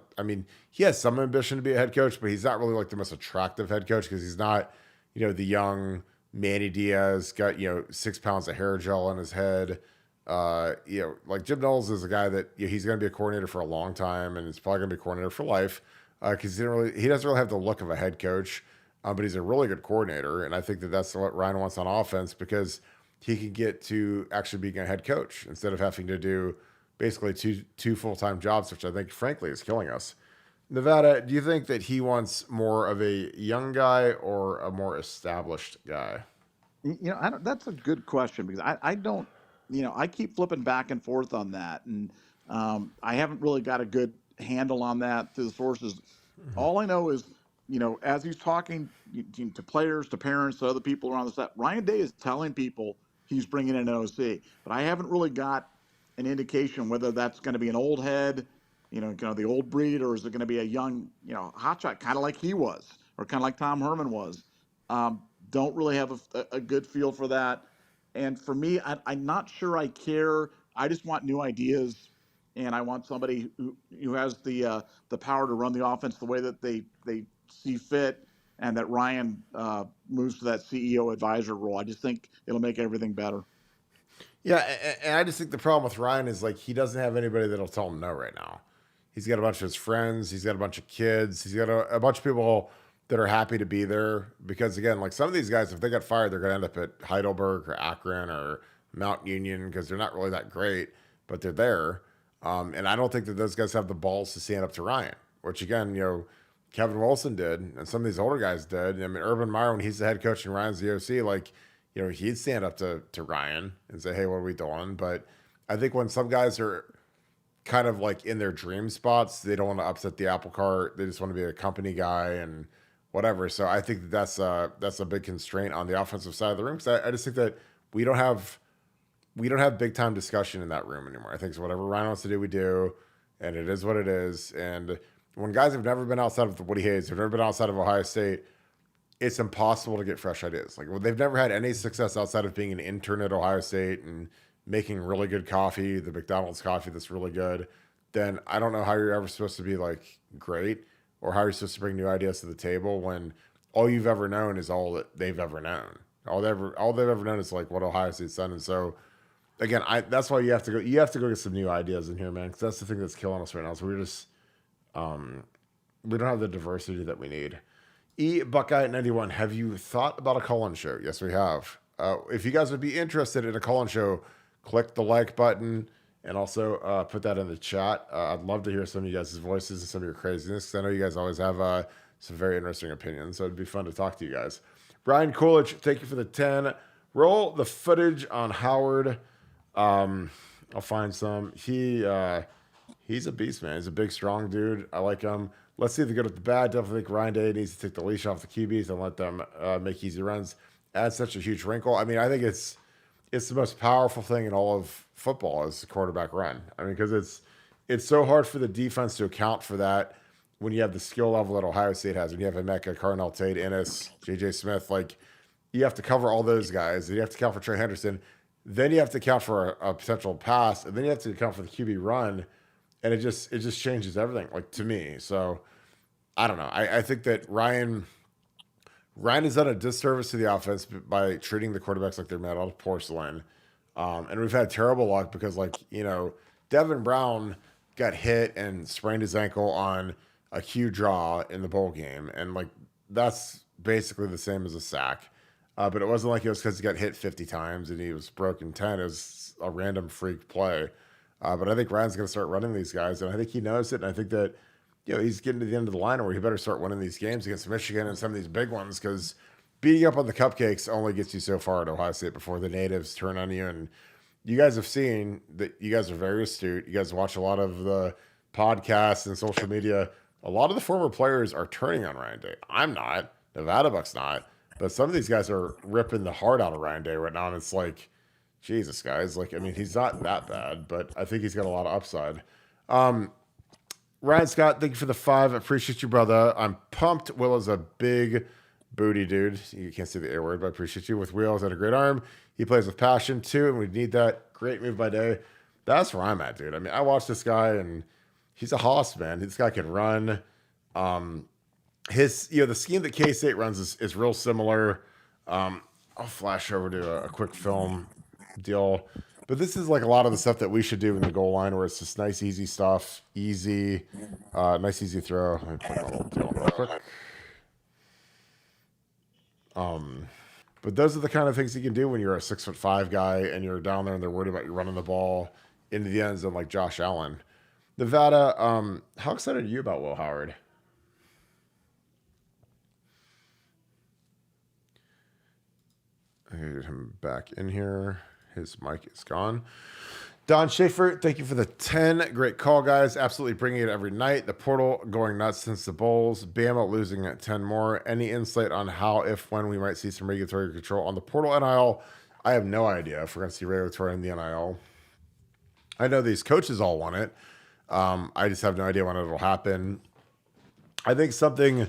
he has some ambition to be a head coach, but he's not really like the most attractive head coach because he's not, the young Manny Diaz got, 6 pounds of hair gel on his head. Like Jim Knowles is a guy that he's going to be a coordinator for a long time, and he's probably going to be a coordinator for life because he doesn't really have the look of a head coach, but he's a really good coordinator, and I think that's what Ryan wants on offense because he can get to actually being a head coach instead of having to do basically two full-time jobs, which I think frankly is killing us. Nevada, do you think that he wants more of a young guy or a more established guy? That's a good question because I don't, I keep flipping back and forth on that. And I haven't really got a good handle on that through the sources. Mm-hmm. All I know is, as he's talking to players, to parents, to other people around the set, Ryan Day is telling people he's bringing in an OC. But I haven't really got an indication whether that's going to be an old head, the old breed, or is it going to be a young, hotshot, kind of like he was, or kind of like Tom Herman was. Don't really have a good feel for that. And for me, I'm not sure I care. I just want new ideas, and I want somebody who has the power to run the offense the way that they see fit, and that Ryan moves to that CEO advisor role. I just think it'll make everything better. Yeah, and I just think the problem with Ryan is like he doesn't have anybody that'll tell him no right now. He's got a bunch of his friends. He's got a bunch of kids. He's got a bunch of people that are happy to be there because, again, like some of these guys, if they got fired, they're going to end up at Heidelberg or Akron or Mount Union because they're not really that great, but they're there. And I don't think that those guys have the balls to stand up to Ryan, which, again, Kevin Wilson did and some of these older guys did. I mean, Urban Meyer, when he's the head coach and Ryan's the OC, like, he'd stand up to Ryan and say, hey, what are we doing? But I think when some guys are kind of like in their dream spots, they don't want to upset the apple cart. They just want to be a company guy and whatever. So I think that's a big constraint on the offensive side of the room. Because I just think that we don't have big time discussion in that room anymore. I think so whatever Ryan wants to do, we do, and it is what it is. And when guys have never been outside of Woody Hayes, have never been outside of Ohio State, it's impossible to get fresh ideas. Like they've never had any success outside of being an intern at Ohio State and making really good coffee, the McDonald's coffee that's really good. Then I don't know how you're ever supposed to be like great or how you're supposed to bring new ideas to the table when all you've ever known is all that they've ever known. All they've ever known is like what Ohio State's done. And so again, that's why you have to go get some new ideas in here, man. Cause that's the thing that's killing us right now. So we're just, we don't have the diversity that we need. Buckeye 91, have you thought about a call-in show? Yes, we have. If you guys would be interested in a call-in show, click the like button and also put that in the chat. I'd love to hear some of you guys' voices and some of your craziness because I know you guys always have some very interesting opinions, so it'd be fun to talk to you guys. Brian Coolidge, thank you for the 10. Roll the footage on Howard. I'll find some. He's a beast, man. He's a big, strong dude. I like him. Let's see the good with the bad. Definitely think Ryan Day needs to take the leash off the QBs and let them make easy runs. Adds such a huge wrinkle. I mean, I think it's the most powerful thing in all of football is the quarterback run. I mean, because it's so hard for the defense to account for that when you have the skill level that Ohio State has. When you have Emeka, Carnell Tate, Ennis, J.J. Smith, like you have to cover all those guys. And you have to account for Trey Henderson. Then you have to account for a potential pass, and then you have to account for the QB run. And it just changes everything, like to me. So I don't know. I think that Ryan has done a disservice to the offense by treating the quarterbacks like they're made out of porcelain. And we've had terrible luck because, like, Devin Brown got hit and sprained his ankle on a Q draw in the bowl game. And, like, that's basically the same as a sack. But it wasn't like it was because he got hit 50 times and he was broken 10. It was a random freak play. But I think Ryan's going to start running these guys, and I think he knows it. And I think that he's getting to the end of the line where he better start winning these games against Michigan and some of these big ones, because beating up on the cupcakes only gets you so far at Ohio State before the natives turn on you. And you guys have seen that you guys are very astute. You guys watch a lot of the podcasts and social media. A lot of the former players are turning on Ryan Day. I'm not. Nevada Buck's not. But some of these guys are ripping the heart out of Ryan Day right now, and it's like, Jesus, guys. Like, I mean, he's not that bad, but I think he's got a lot of upside. Ryan Scott, thank you for the 5. I appreciate you, brother. I'm pumped. Will is a big booty dude. You can't see the A word, but I appreciate you. With wheels and a great arm. He plays with passion, too, and we need that. Great move by Day. That's where I'm at, dude. I mean, I watched this guy, and he's a hoss, man. This guy can run. The scheme that K-State runs is real similar. I'll flash over to a quick film deal. But this is like a lot of the stuff that we should do in the goal line, where it's just nice, easy stuff, nice, easy throw. Let me put a little deal real quick. But those are the kind of things you can do when you're a 6'5" guy and you're down there and they're worried about you running the ball into the end zone like Josh Allen. Nevada, how excited are you about Will Howard? I get him back in here. His mic is gone. Don Schaefer, thank you for the 10. Great call, guys. Absolutely bringing it every night. The portal going nuts since the Bowls. Bama losing at 10 more. Any insight on how, if, when we might see some regulatory control on the portal NIL? I have no idea if we're going to see regulatory in the NIL. I know these coaches all want it. I just have no idea when it'll happen. I think something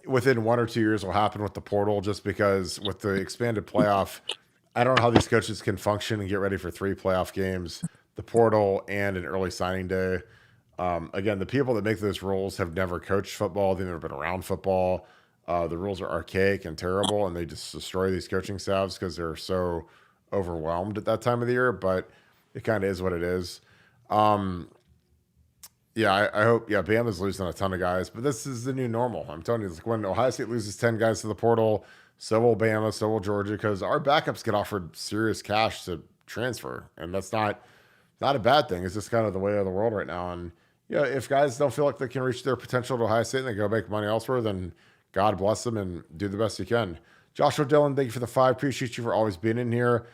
within 1 or 2 years will happen with the portal, just because with the expanded playoff, I don't know how these coaches can function and get ready for 3 playoff games, the portal, and an early signing day. Again, the people that make those rules have never coached football. They've never been around football. The rules are archaic and terrible, and they just destroy these coaching staffs because they're so overwhelmed at that time of the year. But it kind of is what it is. I hope, Bama's losing a ton of guys, but this is the new normal. I'm telling you, it's like when Ohio State loses 10 guys to the portal, so will Bama, so will Georgia, because our backups get offered serious cash to transfer, and that's not a bad thing. It's just kind of the way of the world right now. And if guys don't feel like they can reach their potential to Ohio State and they go make money elsewhere, then God bless them and do the best you can. Joshua Dillon, thank you for the 5. Appreciate you for always being in here.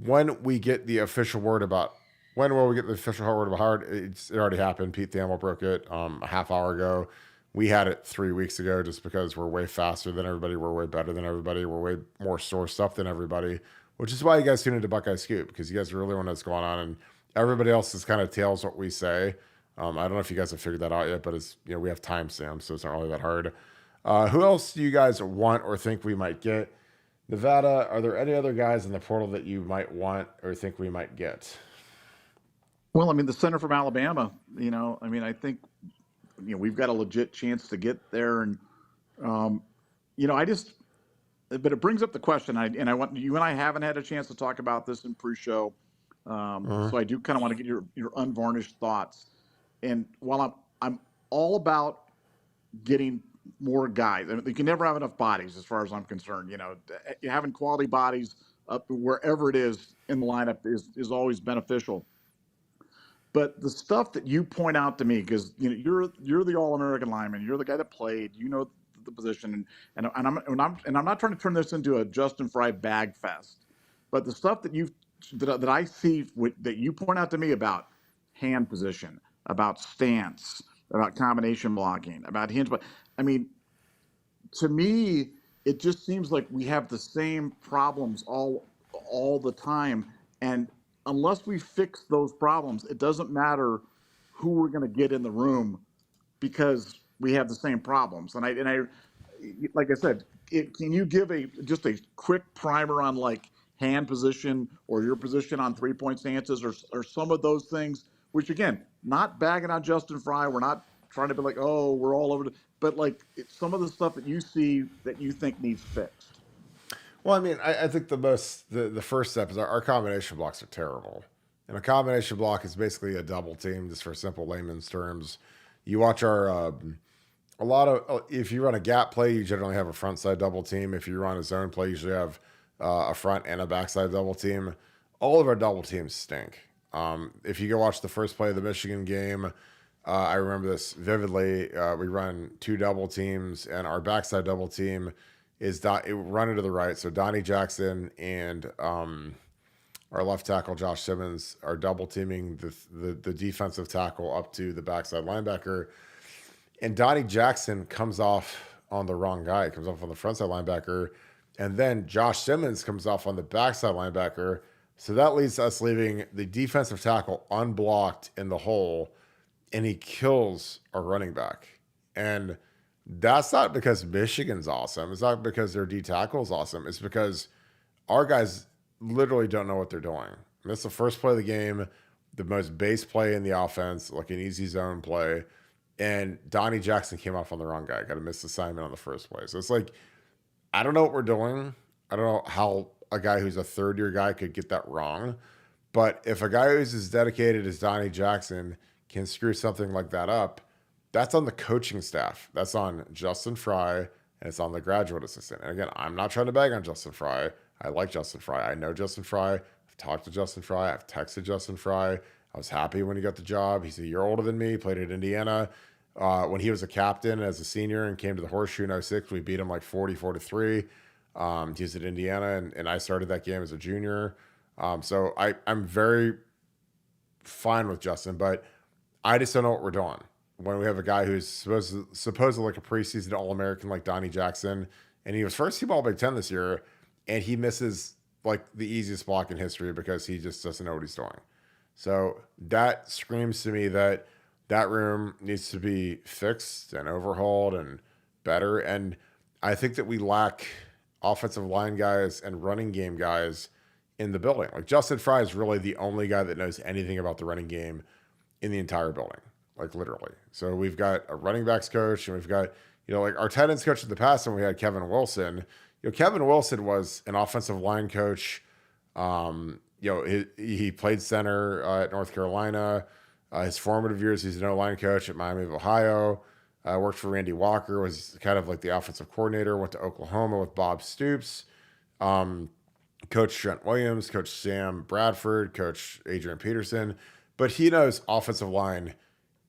When will we get the official word about Howard? It already happened. Pete Thamel broke it a half hour ago. We had it 3 weeks ago just because we're way faster than everybody. We're way better than everybody. We're way more sourced up than everybody, which is why you guys tune into Buckeye Scoop, because you guys really want to know what's going on. And everybody else is kind of tails what we say. I don't know if you guys have figured that out yet, but it's we have timestamps, so it's not really that hard. Who else do you guys want or think we might get? Nevada, are there any other guys in the portal that you might want or think we might get? Well, I mean, the center from Alabama, I think, we've got a legit chance to get there. And, but it brings up the question, I want you and I haven't had a chance to talk about this in pre-show. So I do kind of want to get your unvarnished thoughts. And while I'm all about getting more guys, I mean, you can never have enough bodies as far as I'm concerned. Having quality bodies up wherever it is in the lineup is always beneficial. But the stuff that you point out to me, because you're the All-American lineman, you're the guy that played, the position, and I'm not trying to turn this into a Justin Fry bag fest, but the stuff that I see that you point out to me about hand position, about stance, about combination blocking, about hinge, but I mean, to me, it just seems like we have the same problems all the time, and unless we fix those problems, it doesn't matter who we're going to get in the room, because we have the same problems. And I like I said, can you give just a quick primer on like hand position or your position on 3-point stances or some of those things, which again, not bagging on Justin Fry. We're not trying to be like, oh, we're all over but like some of the stuff that you see that you think needs fixed. Well, I mean, I think the first step is our combination blocks are terrible. And a combination block is basically a double team, just for simple layman's terms. You watch our a lot of, if you run a gap play, you generally have a front side double team. If you run a zone play, you usually have a front and a backside double team. All of our double teams stink. If you go watch the first play of the Michigan game, I remember this vividly. We run 2 double teams, and our backside double team is run to the right. So Donnie Jackson and our left tackle Josh Simmons are double teaming the defensive tackle up to the backside linebacker. And Donnie Jackson comes off on the wrong guy. He comes off on the frontside linebacker. And then Josh Simmons comes off on the backside linebacker. So that leads to us leaving the defensive tackle unblocked in the hole. And he kills our running back. And that's not because Michigan's awesome. It's not because their D tackle is awesome. It's because our guys literally don't know what they're doing. And that's the first play of the game, the most base play in the offense, like an easy zone play. And Donnie Jackson came off on the wrong guy. Got a missed assignment on the first play. So it's like, I don't know what we're doing. I don't know how a guy who's a third-year guy could get that wrong. But if a guy who's as dedicated as Donnie Jackson can screw something like that up, that's on the coaching staff. That's on Justin Fry, and it's on the graduate assistant. And again, I'm not trying to bag on Justin Fry. I like Justin Fry. I know Justin Fry. I've talked to Justin Fry. I've texted Justin Fry. I was happy when he got the job. He's a year older than me, played at Indiana. When he was a captain as a senior and came to the Horseshoe in 06, we beat him like 44-3. He was at Indiana, and I started that game as a junior. So I'm very fine with Justin, but I just don't know what we're doing. When we have a guy who's supposedly like a preseason All-American like Donnie Jackson, and he was first team All Big Ten this year, and he misses like the easiest block in history because he just doesn't know what he's doing. So that screams to me that room needs to be fixed and overhauled and better. And I think that we lack offensive line guys and running game guys in the building. Like Justin Fry is really the only guy that knows anything about the running game in the entire building, like literally. So we've got a running backs coach, and we've got, like our tight ends coach in the past when we had Kevin Wilson. Kevin Wilson was an offensive line coach. He played center at North Carolina. His formative years, he's an O-line coach at Miami of Ohio. Worked for Randy Walker, was kind of like the offensive coordinator. Went to Oklahoma with Bob Stoops. Coach Trent Williams, Coach Sam Bradford, Coach Adrian Peterson. But he knows offensive line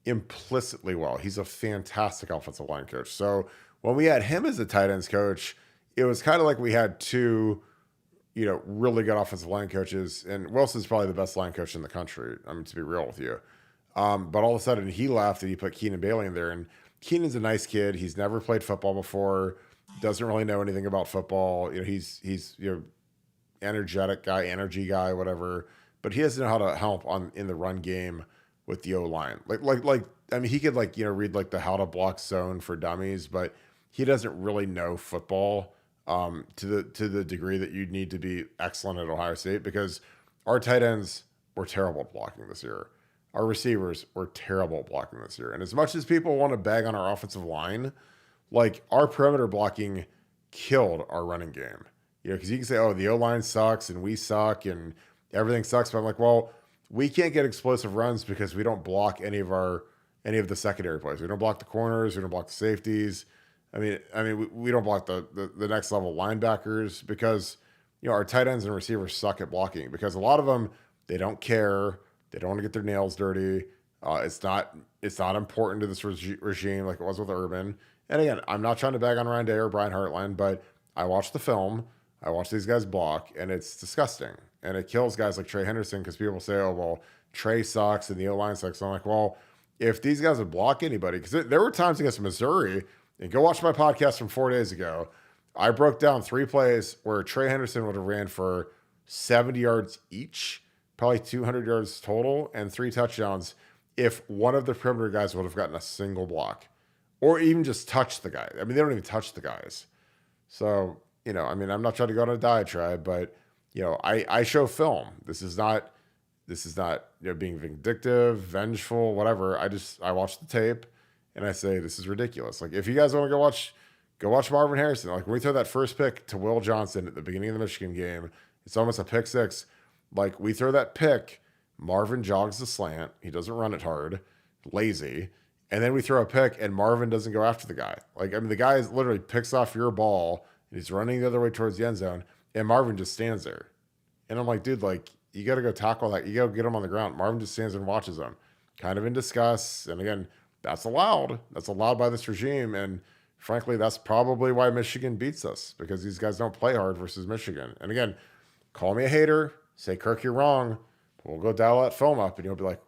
implicitly well. He's a fantastic offensive line coach. So when we had him as a tight ends coach, it was kind of like we had 2 really good offensive line coaches. And Wilson's probably the best line coach in the country, to be real with you. But all of a sudden he left and he put Keenan Bailey in there. And Keenan's a nice kid. He's never played football before. Doesn't really know anything about football. He's energetic guy, energy guy, whatever. But he doesn't know how to help in the run game with the O-line. He could read like the how to block zone for dummies, but he doesn't really know football to the degree that you need to be excellent at Ohio State, because our tight ends were terrible at blocking this year. Our receivers were terrible at blocking this year. And as much as people want to bag on our offensive line, like our perimeter blocking killed our running game. Because you can say, oh, the O-line sucks and we suck and everything sucks. But I'm like, well, we can't get explosive runs because we don't block any of the secondary plays. We don't block the corners. We don't block the safeties. We don't block the next level linebackers because, our tight ends and receivers suck at blocking, because a lot of them, they don't care. They don't want to get their nails dirty. It's not important to this regime like it was with Urban. And again, I'm not trying to bag on Ryan Day or Brian Hartline, but I watched the film. I watched these guys block, and it's disgusting. And it kills guys like Trey Henderson, because people say, oh, well, Trey sucks and the O-line sucks. So I'm like, well, if these guys would block anybody, because there were times against Missouri, and go watch my podcast from 4 days ago, I broke down 3 plays where Trey Henderson would have ran for 70 yards each, probably 200 yards total, and 3 touchdowns if one of the perimeter guys would have gotten a single block or even just touched the guy. They don't even touch the guys. So, I'm not trying to go on a diatribe, but, I show film. This is not being vindictive, vengeful, whatever. I watch the tape and I say, this is ridiculous. Like, if you guys want to go watch Marvin Harrison. Like, when we throw that first pick to Will Johnson at the beginning of the Michigan game, it's almost a pick 6. Like, we throw that pick, Marvin jogs the slant. He doesn't run it hard, lazy. and then we throw a pick, and Marvin doesn't go after the guy. Like, I mean, the guy literally picks off your ball, and he's running the other way towards the end zone, and Marvin just stands there. And I'm like, dude, like, you got to go tackle that. You got to get him on the ground. Marvin just stands there and watches him, kind of in disgust. And again, that's allowed. That's allowed by this regime. And frankly, that's probably why Michigan beats us, because these guys don't play hard versus Michigan. And again, call me a hater, say, Kirk, you're wrong. We'll go dial that film up, and you'll be like,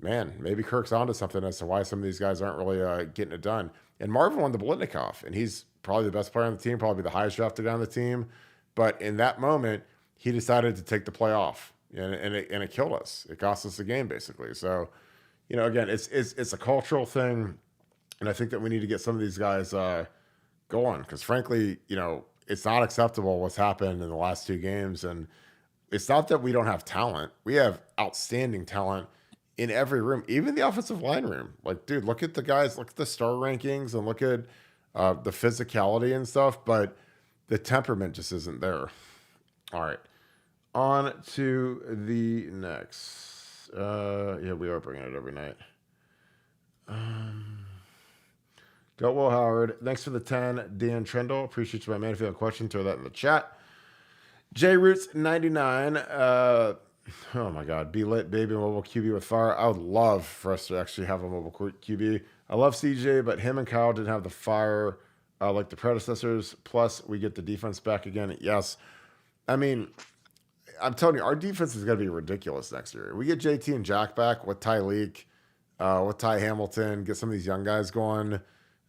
man, maybe Kirk's onto something as to why some of these guys aren't really getting it done. And Marvin won the Blitnikoff, and he's probably the best player on the team, probably the highest drafted guy on the team. But in that moment, he decided to take the play off, and it killed us. It cost us the game, basically. So, again, it's a cultural thing, and I think that we need to get some of these guys going, because frankly, it's not acceptable what's happened in the last 2 games. And it's not that we don't have talent. We have outstanding talent in every room, even the offensive line room. Like, dude, look at the guys, look at the star rankings, and look at the physicality and stuff, but the temperament just isn't there. All right. On to the next. Yeah, we are bringing it every night. Go Will Howard. Thanks for the 10, Dan Trendle. Appreciate you, my man. If you have a question, throw that in the chat. J Roots 99. Oh my God. Be lit, baby. Mobile QB with fire. I would love for us to actually have a mobile QB. I love CJ, but him and Kyle didn't have the fire like the predecessors. Plus, we get the defense back again. Yes. I mean, I'm telling you, our defense is going to be ridiculous next year. We get JT and Jack back with Tyreek, with Ty Hamilton, get some of these young guys going.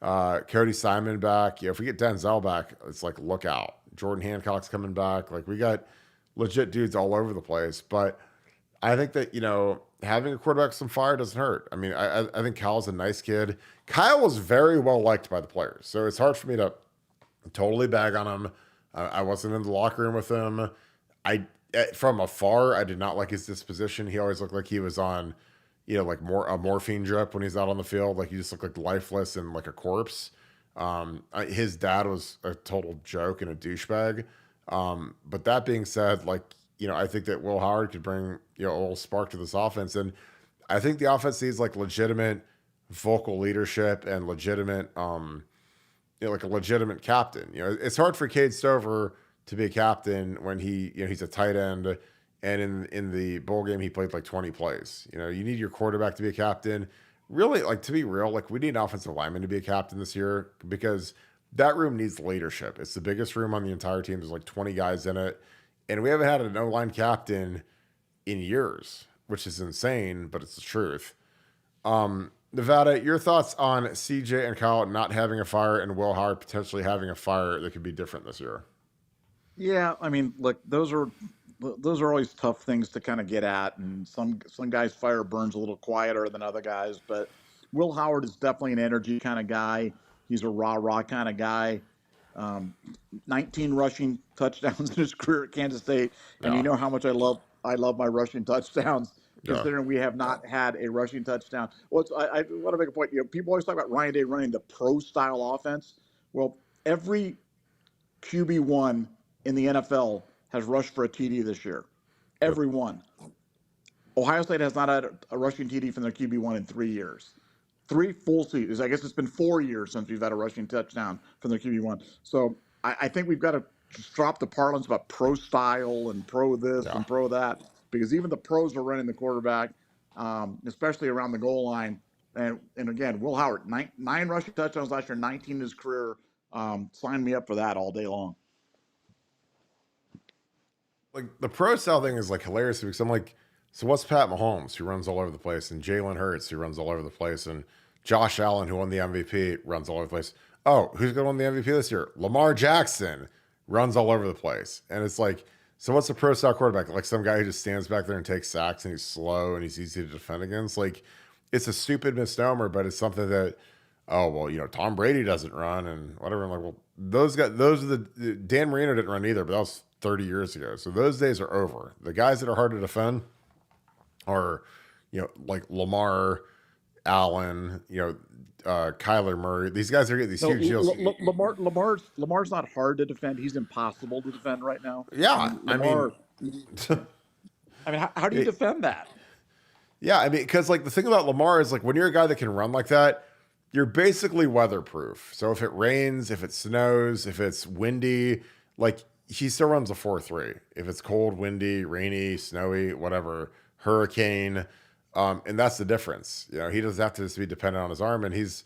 Cody Simon back. If we get Denzel back, it's like, look out. Jordan Hancock's coming back. Like, we got legit dudes all over the place. But I think that, having a quarterback with some fire doesn't hurt. I mean, I think Kyle's a nice kid. Kyle was very well liked by the players, so it's hard for me to totally bag on him. I wasn't in the locker room with him. From afar, I did not like his disposition. He always looked like he was on, like a morphine drip when he's out on the field. Like, he just looked like lifeless and like a corpse. His dad was a total joke and a douchebag. But that being said, like, I think that Will Howard could bring, a little spark to this offense. And I think the offense needs like legitimate vocal leadership and legitimate, like a legitimate captain. It's hard for Cade Stover to be a captain when he's a tight end, and in the bowl game he played like 20 plays. You need your quarterback to be a captain. Really, like, to be real, like, we need an offensive lineman to be a captain this year, because that room needs leadership. It's the biggest room on the entire team. There's like 20 guys in it, and we haven't had an O-line captain in years, which is insane, but it's the truth. Nevada, your thoughts on CJ and Kyle not having a fire and Will Howard potentially having a fire that could be different this year? Yeah, I mean, look, those are always tough things to kind of get at, and some guys' fire burns a little quieter than other guys. But Will Howard is definitely an energy kind of guy. He's a rah kind of guy. 19 rushing touchdowns in his career at Kansas State, and you know how much I love my rushing touchdowns. Considering we have not had a rushing touchdown. Well, I want to make a point. People always talk about Ryan Day running the pro-style offense. Well, every QB1 in the NFL has rushed for a TD this year. Every one. Ohio State has not had a rushing TD from their QB1 in 3 years. 3 full seasons. I guess it's been 4 years since we've had a rushing touchdown from their QB1. So I think we've got to just drop the parlance about pro style and pro this and pro that, because even the pros are running the quarterback, especially around the goal line. And again, Will Howard, 9 rushing touchdowns last year, 19 in his career. Sign me up for that all day long. Like, the pro style thing is like hilarious, because I'm like, so what's Pat Mahomes, who runs all over the place, and Jalen Hurts, who runs all over the place, and Josh Allen, who won the MVP, runs all over the place. Oh, who's going to win the MVP this year? Lamar Jackson runs all over the place. And it's like, so what's a pro style quarterback? Like some guy who just stands back there and takes sacks, and he's slow and he's easy to defend against? Like, it's a stupid misnomer, but it's something that, oh, well, Tom Brady doesn't run and whatever. I'm like, well, those are the Dan Marino didn't run either, but that was 30 years ago. So those days are over. The guys that are hard to defend are, like Lamar, Allen, Kyler Murray. These guys are getting these huge deals. Lamar's not hard to defend. He's impossible to defend right now. Yeah, I mean, how do you defend that? Yeah, I mean, because like the thing about Lamar is like when you're a guy that can run like that, you're basically weatherproof. So if it rains, if it snows, if it's windy, like he still runs a 4.3. If it's cold, windy, rainy, snowy, whatever, hurricane, and that's the difference. You know, he doesn't have to just be dependent on his arm, and his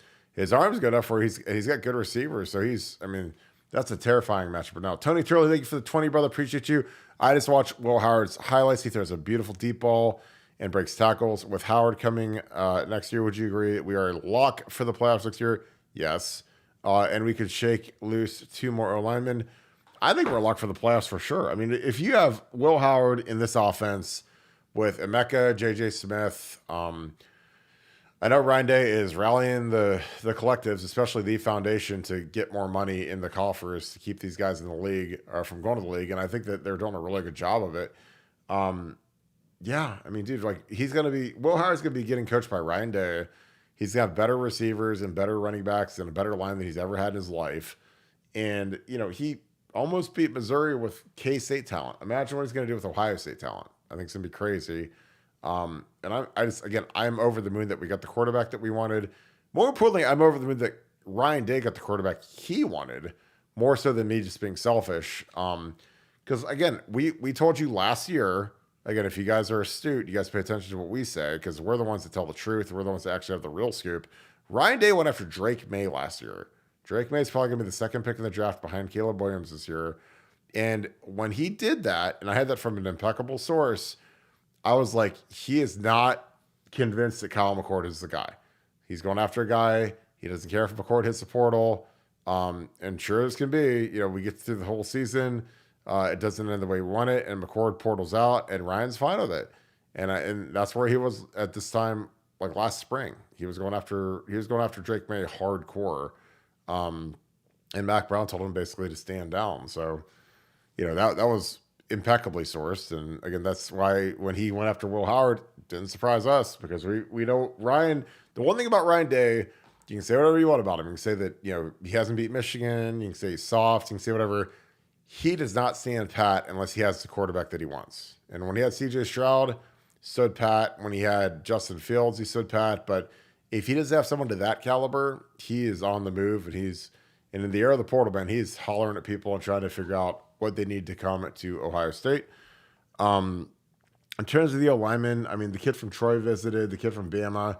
arm's good enough where he's got good receivers. So I mean, that's a terrifying match. But now, Tony Turley, thank you for the 20, brother. Appreciate you. I just watched Will Howard's highlights. He throws a beautiful deep ball and breaks tackles. With Howard coming next year, would you agree we are a lock for the playoffs next year? Yes. And we could shake loose 2 more O linemen. I think we're a lock for the playoffs for sure. I mean, if you have Will Howard in this offense with Emeka, J.J. Smith, I know Ryan Day is rallying the collectives, especially the foundation, to get more money in the coffers to keep these guys in the league or from going to the league. And I think that they're doing a really good job of it. Yeah, I mean, dude, like Will Howard's going to be getting coached by Ryan Day. He's got better receivers and better running backs and a better line than he's ever had in his life. And, you know, he almost beat Missouri with K-State talent. Imagine what he's going to do with Ohio State talent. I think it's going to be crazy. And I'm over the moon that we got the quarterback that we wanted. More importantly, I'm over the moon that Ryan Day got the quarterback he wanted, more so than me just being selfish. Because again, we told you last year. Again, if you guys are astute, you guys pay attention to what we say because we're the ones that tell the truth. We're the ones that actually have the real scoop. Ryan Day went after Drake May last year. Drake May is probably going to be the second pick in the draft behind Caleb Williams this year. And when he did that, and I had that from an impeccable source, I was like, he is not convinced that Kyle McCord is the guy. He's going after a guy. He doesn't care if McCord hits the portal. And sure as can be, you know, we get through the whole season. It doesn't end the way we want it, and McCord portals out, and Ryan's fine with it. And that's where he was at this time, like last spring. He was going after Drake May hardcore. And Mac Brown told him basically to stand down. So, you know, that was impeccably sourced. And again, that's why when he went after Will Howard, it didn't surprise us because we know Ryan. The one thing about Ryan Day, you can say whatever you want about him. You can say that, you know, he hasn't beat Michigan. You can say he's soft. You can say whatever. He does not stand pat unless he has the quarterback that he wants. And when he had CJ Stroud, stood pat. When he had Justin Fields, he stood pat. But if he doesn't have someone to that caliber, he is on the move. And in the era of the portal, man, he's hollering at people and trying to figure out what they need to come to Ohio State. In terms of the O-linemen, I mean, the kid from Troy visited, the kid from Bama.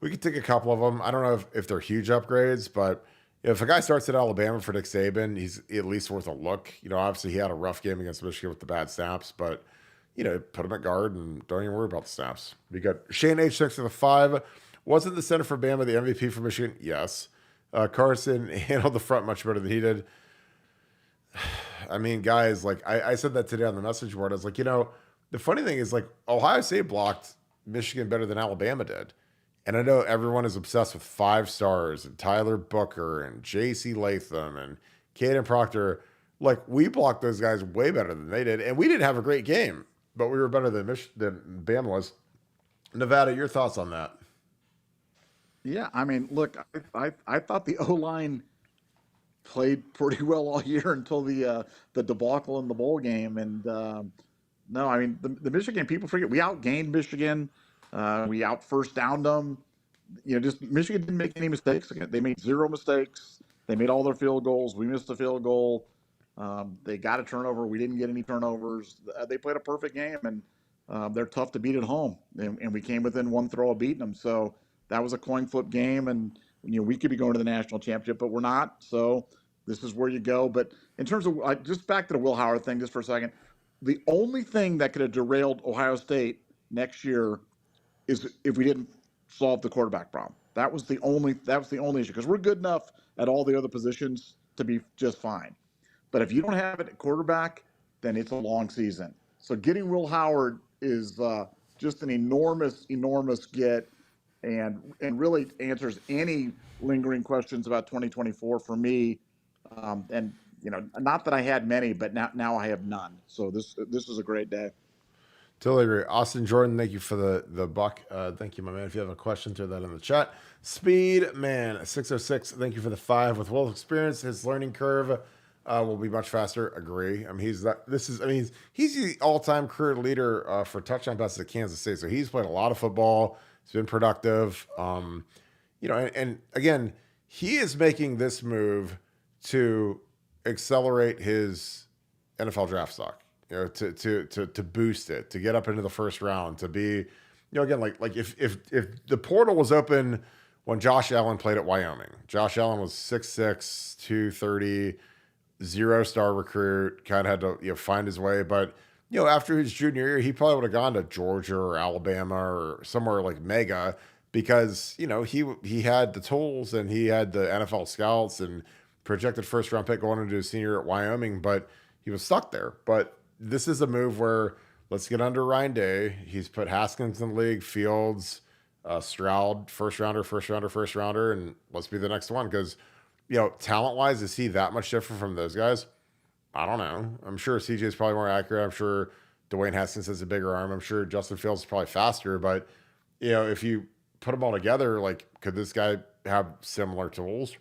We could take a couple of them. I don't know if they're huge upgrades, but if a guy starts at Alabama for Nick Saban, he's at least worth a look. You know, obviously he had a rough game against Michigan with the bad snaps, but, you know, put him at guard and don't even worry about the snaps. We got Shane H6 for the 5. Wasn't the center for Bama the MVP for Michigan? Yes. Carson handled the front much better than he did. I mean, guys, like I said that today on the message board. I was like, you know, the funny thing is like Ohio State blocked Michigan better than Alabama did. And I know everyone is obsessed with 5 stars and Tyler Booker and J.C. Latham and Caden Proctor. Like, we blocked those guys way better than they did. And we didn't have a great game, but we were better than Bama was. Nevada, your thoughts on that? Yeah, I mean, look, I thought the O-line played pretty well all year until the debacle in the bowl game. And no, I mean, the Michigan, people forget, we outgained Michigan. We out first downed them. You know, just Michigan didn't make any mistakes. They made 0 mistakes. They made all their field goals. We missed a field goal. They got a turnover. We didn't get any turnovers. They played a perfect game, and they're tough to beat at home. And we came within 1 throw of beating them. So that was a coin flip game. And, you know, we could be going to the national championship, but we're not. So this is where you go. But in terms of just back to the Will Howard thing, just for a second, the only thing that could have derailed Ohio State next year is if we didn't solve the quarterback problem. That was the only issue because we're good enough at all the other positions to be just fine. But if you don't have it at quarterback, then it's a long season. So getting Will Howard is just an enormous get, and really answers any lingering questions about 2024 for me. And you know, not that I had many, but now I have none. So this is a great day. Totally agree. Austin Jordan, thank you for the buck. Thank you, my man. If you have a question, throw that in the chat. Speed Man 606, thank you for the 5. With Will's experience, his learning curve will be much faster. Agree. I mean, he's the all-time career leader for touchdown passes at Kansas State. So he's played a lot of football. He's been productive. And again, he is making this move to accelerate his NFL draft stock. To boost it, to get up into the first round, to be, again, like if the portal was open when Josh Allen played at Wyoming. Josh Allen was 6'6", 230, 0-star recruit, kind of had to find his way. But after his junior year, he probably would have gone to Georgia or Alabama or somewhere like mega because he had the tools and he had the NFL scouts and projected first round pick going into his senior year at Wyoming, but he was stuck there. But this is a move where let's get under Ryan Day. He's put Haskins in the league, Fields, Stroud, first rounder, and let's be the next one. Because, talent wise, is he that much different from those guys? I don't know. I'm sure CJ is probably more accurate. I'm sure Dwayne Haskins has a bigger arm. I'm sure Justin Fields is probably faster. But, if you put them all together, could this guy have similar tools?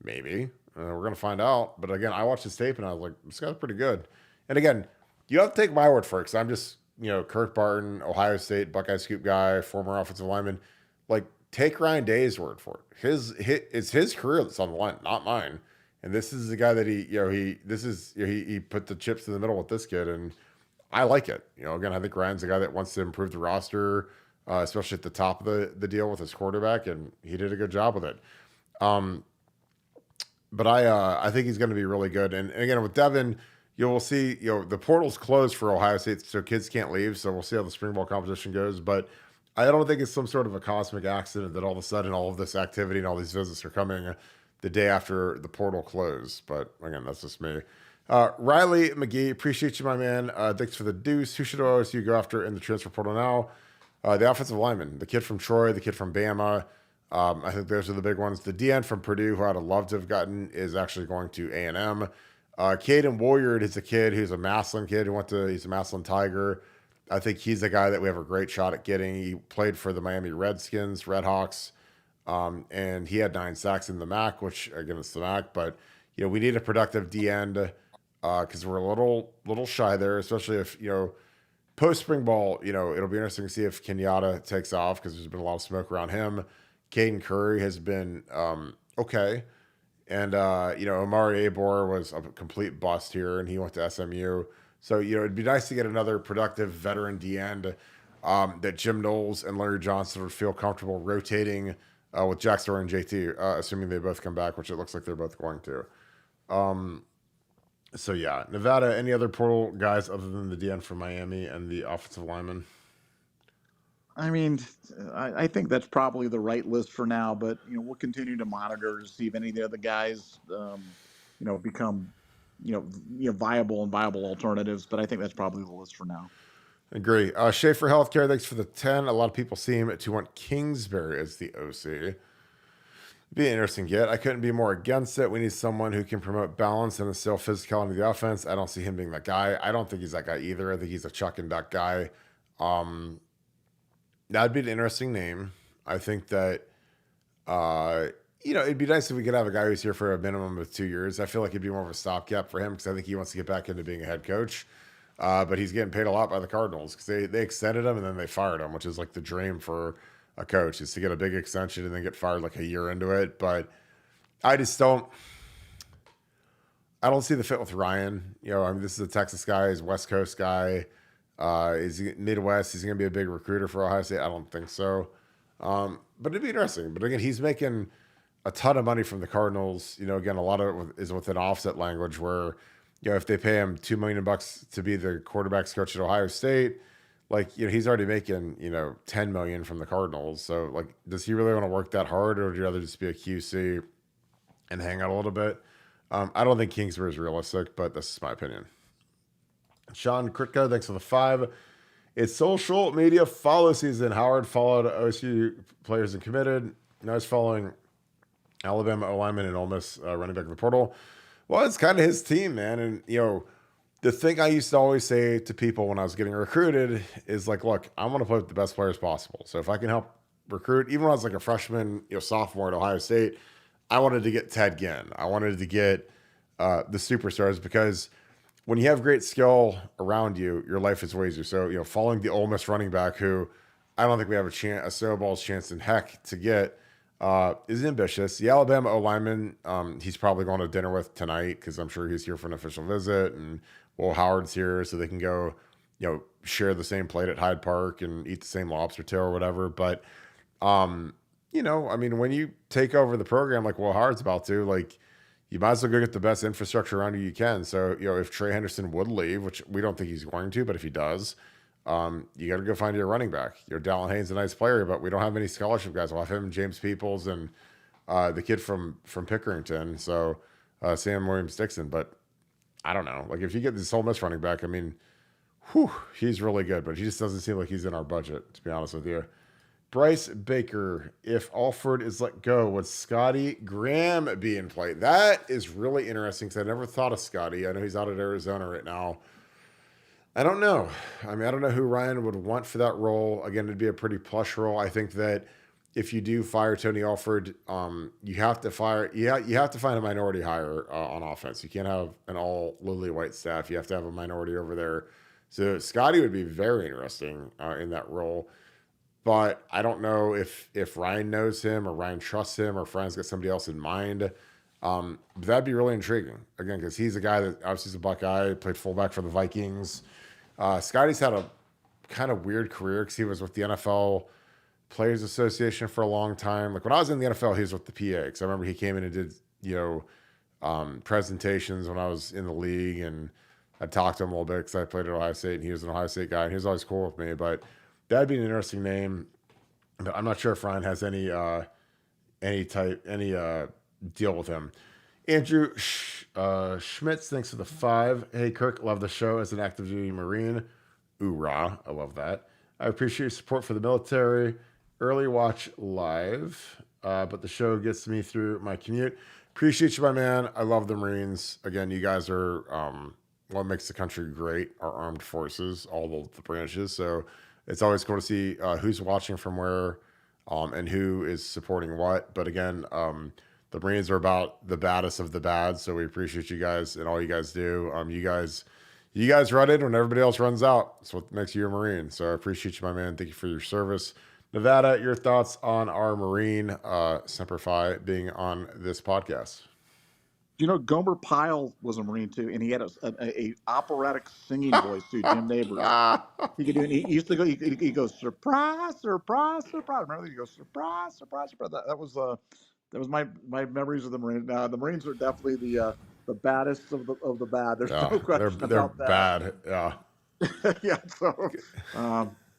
Maybe. We're going to find out. But again, I watched his tape and I was like, this guy's pretty good. And again, you have to take my word for it because I'm just, Kirk Barton, Ohio State, Buckeye scoop guy, former offensive lineman. Take Ryan Day's word for it. It's his career that's on the line, not mine. And this is the guy that he put the chips in the middle with this kid, and I like it. Again, I think Ryan's the guy that wants to improve the roster, especially at the top of the deal with his quarterback, and he did a good job with it. But I think he's going to be really good. And again, with Devin, you'll see, the portal's closed for Ohio State, so kids can't leave. So we'll see how the spring ball competition goes. But I don't think it's some sort of a cosmic accident that all of a sudden all of this activity and all these visits are coming the day after the portal closed. But again, that's just me. Riley McGee, appreciate you, my man. Thanks for the deuce. Who should OSU go after in the transfer portal now? The offensive lineman, the kid from Troy, the kid from Bama. I think those are the big ones. The DN from Purdue, who I'd have loved to have gotten, is actually going to A&M. Caden Williard is a kid who's a Massillon kid he's a Massillon Tiger. I think he's a guy that we have a great shot at getting. He played for the Miami Redskins, Redhawks, and he had 9 sacks in the MAC, which again, it's the MAC, but we need a productive D end because we're a little shy there, especially if post spring ball. It'll be interesting to see if Kenyatta takes off because there's been a lot of smoke around him. Caden Curry has been okay. And, Amari Abor was a complete bust here, and he went to SMU. So, it'd be nice to get another productive veteran D end that Jim Knowles and Larry Johnson would feel comfortable rotating with Jack Story and JT, assuming they both come back, which it looks like they're both going to. So, yeah. Nevada, any other portal guys other than the D end from Miami and the offensive lineman? I mean, I think that's probably the right list for now, but we'll continue to monitor to see if any of the other guys, become, viable alternatives. But I think that's probably the list for now. Agree. Schaefer Healthcare, thanks for the 10. A lot of people seem to want Kingsbury as the OC. Be an interesting get. I couldn't be more against it. We need someone who can promote balance and instill physicality in the offense. I don't see him being that guy. I don't think he's that guy either. I think he's a chuck and duck guy. That'd be an interesting name. I think that, it'd be nice if we could have a guy who's here for a minimum of 2 years. I feel like it'd be more of a stopgap for him because I think he wants to get back into being a head coach. But he's getting paid a lot by the Cardinals because they extended him and then they fired him, which is like the dream for a coach, is to get a big extension and then get fired like a year into it. But I don't see the fit with Ryan. This is a Texas guy, he's a West Coast guy. Is he Midwest? He's going to be a big recruiter for Ohio State? I don't think so. But it'd be interesting. But again, he's making a ton of money from the Cardinals. Again, a lot of it is with an offset language where, if they pay him $2 million to be the quarterback's coach at Ohio State, he's already making, $10 million from the Cardinals. So does he really want to work that hard, or would you rather just be a QC and hang out a little bit? I don't think Kingsbury is realistic, but this is my opinion. Sean Kritka, thanks for the 5. It's social media follow season. Howard followed OSU players and committed. Now he's following Alabama O-lineman and Ole Miss running back in the portal. Well, it's kind of his team, man. And, the thing I used to always say to people when I was getting recruited is look, I want to play with the best players possible. So if I can help recruit, even when I was a freshman, sophomore at Ohio State, I wanted to get Ted Ginn. I wanted to get the superstars, because when you have great skill around you, your life is way easier. So, following the Ole Miss running back, who I don't think we have a snowball's chance in heck to get, is ambitious. The Alabama O lineman, he's probably going to dinner with tonight because I'm sure he's here for an official visit, and Will Howard's here so they can go, share the same plate at Hyde Park and eat the same lobster tail or whatever. But, when you take over the program like Will Howard's about to, like, you might as well go get the best infrastructure around you can. So, if Trey Henderson would leave, which we don't think he's going to, but if he does, you got to go find your running back. Dallin Haynes, a nice player, but we don't have any scholarship guys. We'll have him, James Peoples, and the kid from Pickerington. So, Sam Williams-Dixon. But I don't know. Like, if you get this Ole Miss running back, he's really good, but he just doesn't seem like he's in our budget, to be honest with you. Bryce Baker, if Alford is let go, would Scotty Graham be in play? That is really interesting because I never thought of Scotty. I know he's out at Arizona right now. I don't know. I don't know who Ryan would want for that role. Again, it'd be a pretty plush role. I think that if you do fire Tony Alford, you have to find a minority hire on offense. You can't have an all lily white staff. You have to have a minority over there. So Scotty would be very interesting in that role. But I don't know if Ryan knows him or Ryan trusts him or if Ryan's got somebody else in mind. That'd be really intriguing. Again, because he's a guy that obviously is a Buckeye, played fullback for the Vikings. Scotty's had a kind of weird career because he was with the NFL Players Association for a long time. Like when I was in the NFL, he was with the PA. Because I remember he came in and did, presentations when I was in the league. And I talked to him a little bit because I played at Ohio State and he was an Ohio State guy. And he was always cool with me. But that'd be an interesting name. But I'm not sure if Ryan has any deal with him. Andrew Schmitz, thanks for the 5. Hey, Kirk, love the show as an active duty Marine. Hoorah. I love that. I appreciate your support for the military. Early watch live, but the show gets me through my commute. Appreciate you, my man. I love the Marines. Again, you guys are what makes the country great, our armed forces, all the branches. So it's always cool to see who's watching from where and who is supporting what. But again, the Marines are about the baddest of the bad. So we appreciate you guys and all you guys do. You guys run it when everybody else runs out. That's what makes you a Marine. So I appreciate you, my man. Thank you for your service. Nevada, your thoughts on our Marine Semper Fi being on this podcast? Gomer Pyle was a Marine too, and he had a operatic singing voice too. Jim Neighbors. He could do. He used to go. He goes surprise, surprise, surprise. Remember, he goes surprise, surprise, surprise. That was my memories of the Marines. The Marines are definitely the baddest of the bad. There's no question about that. They're bad. Yeah.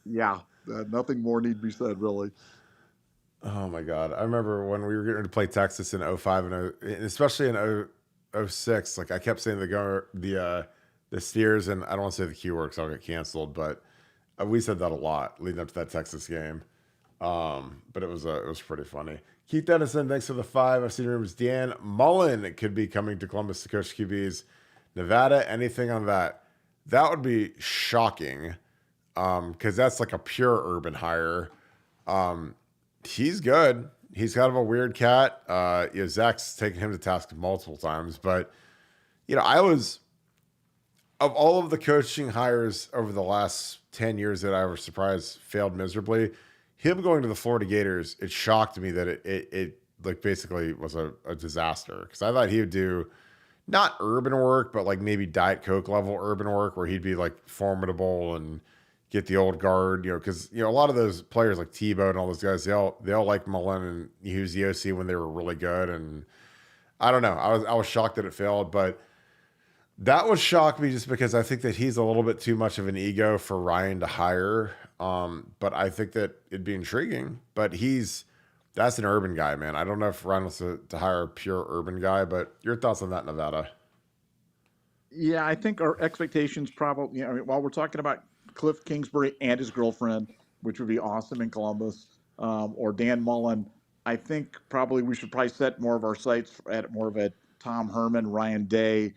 Yeah. So, nothing more need be said, really. Oh my God. I remember when we were getting to play Texas in 05 and especially in 06, like I kept saying the Steers, and I don't want to say the Q word because I'll get canceled, but we said that a lot leading up to that Texas game. But it was pretty funny. Keith Dennison, thanks for the 5. I've seen rumors Dan Mullen could be coming to Columbus to coach QBs. Nevada, anything on that? That would be shocking because that's like a pure urban hire. He's good. He's kind of a weird cat. Zach's taken him to task multiple times, but I was, of all of the coaching hires over the last 10 years that I was surprised failed miserably, him going to the Florida Gators, it shocked me that it like basically was a disaster because I thought he would do not urban work, but like maybe Diet Coke level urban work where he'd be like formidable and get the old guard, because a lot of those players like Tebow and all those guys, they all like Mullen, and he was the OC when they were really good. And I don't know, I was shocked that it failed, but that would shock me just because I think that he's a little bit too much of an ego for Ryan to hire. But I think that it'd be intriguing. But that's an urban guy, man. I don't know if Ryan wants to hire a pure urban guy, but your thoughts on that, Nevada? Yeah, I think our expectations probably, while we're talking about Cliff Kingsbury and his girlfriend, which would be awesome in Columbus, or Dan Mullen, I think probably we should set more of our sights at more of a Tom Herman, Ryan Day,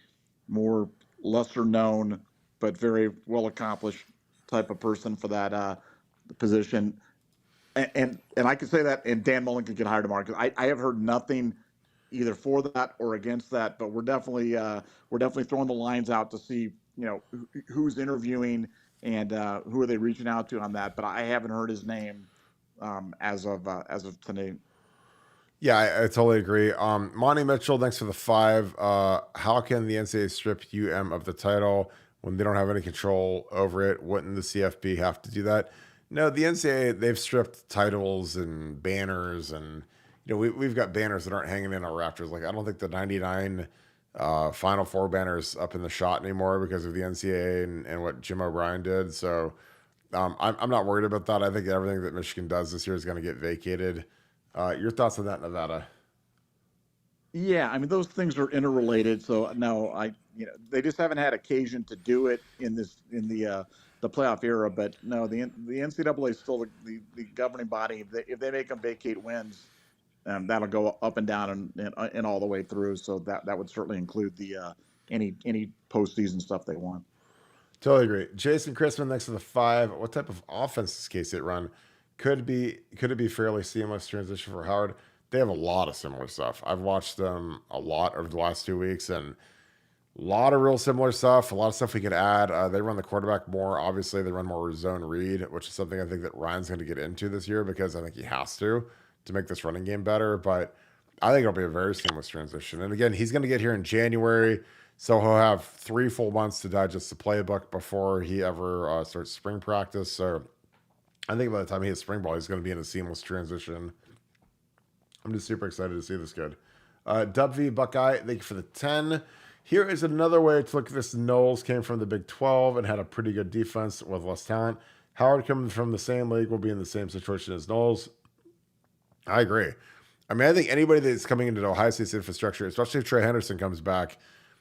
more lesser known but very well accomplished type of person for that position. And I can say that, and Dan Mullen could get hired tomorrow because I have heard nothing either for that or against that. But we're definitely throwing the lines out to see who's interviewing and who are they reaching out to on that. But I haven't heard his name as of today. Yeah, I totally agree. Monty Mitchell, thanks for the 5. How can the NCAA strip of the title when they don't have any control over it? Wouldn't the CFB have to do that? No, the NCAA, they've stripped titles and banners, and we've got banners that aren't hanging in our rafters. Like, I don't think the 99 Final Four banners up in the shot anymore because of the NCAA and what Jim O'Brien did. So I'm not worried about that. I think everything that Michigan does this year is going to get vacated. Your thoughts on that, Nevada? Yeah, I mean those things are interrelated. So no, they just haven't had occasion to do it in the playoff era. But no, the NCAA is still the governing body. If they make them vacate wins, that'll go up and down and all the way through. So that would certainly include the any postseason stuff they want. Totally agree. Jason Chrisman, thanks for the 5. What type of offense does K-State run? Could it be fairly seamless transition for Howard? They have a lot of similar stuff. I've watched them a lot over the last 2 weeks, and a lot of real similar stuff. A lot of stuff we could add. They run the quarterback more. Obviously, they run more zone read, which is something I think that Ryan's going to get into this year because I think he has to make this running game better. But I think it'll be a very seamless transition. And again, he's going to get here in January. So he'll have 3 full months to digest the playbook before he ever starts spring practice. So I think by the time he hits spring ball, he's going to be in a seamless transition. I'm just super excited to see this kid. Dub V Buckeye, thank you for the 10. Here is another way to look at this. Knowles came from the Big 12 and had a pretty good defense with less talent. Howard coming from the same league will be in the same situation as Knowles. I agree. I mean, I think anybody that's coming into Ohio State's infrastructure, especially if Trey Henderson comes back,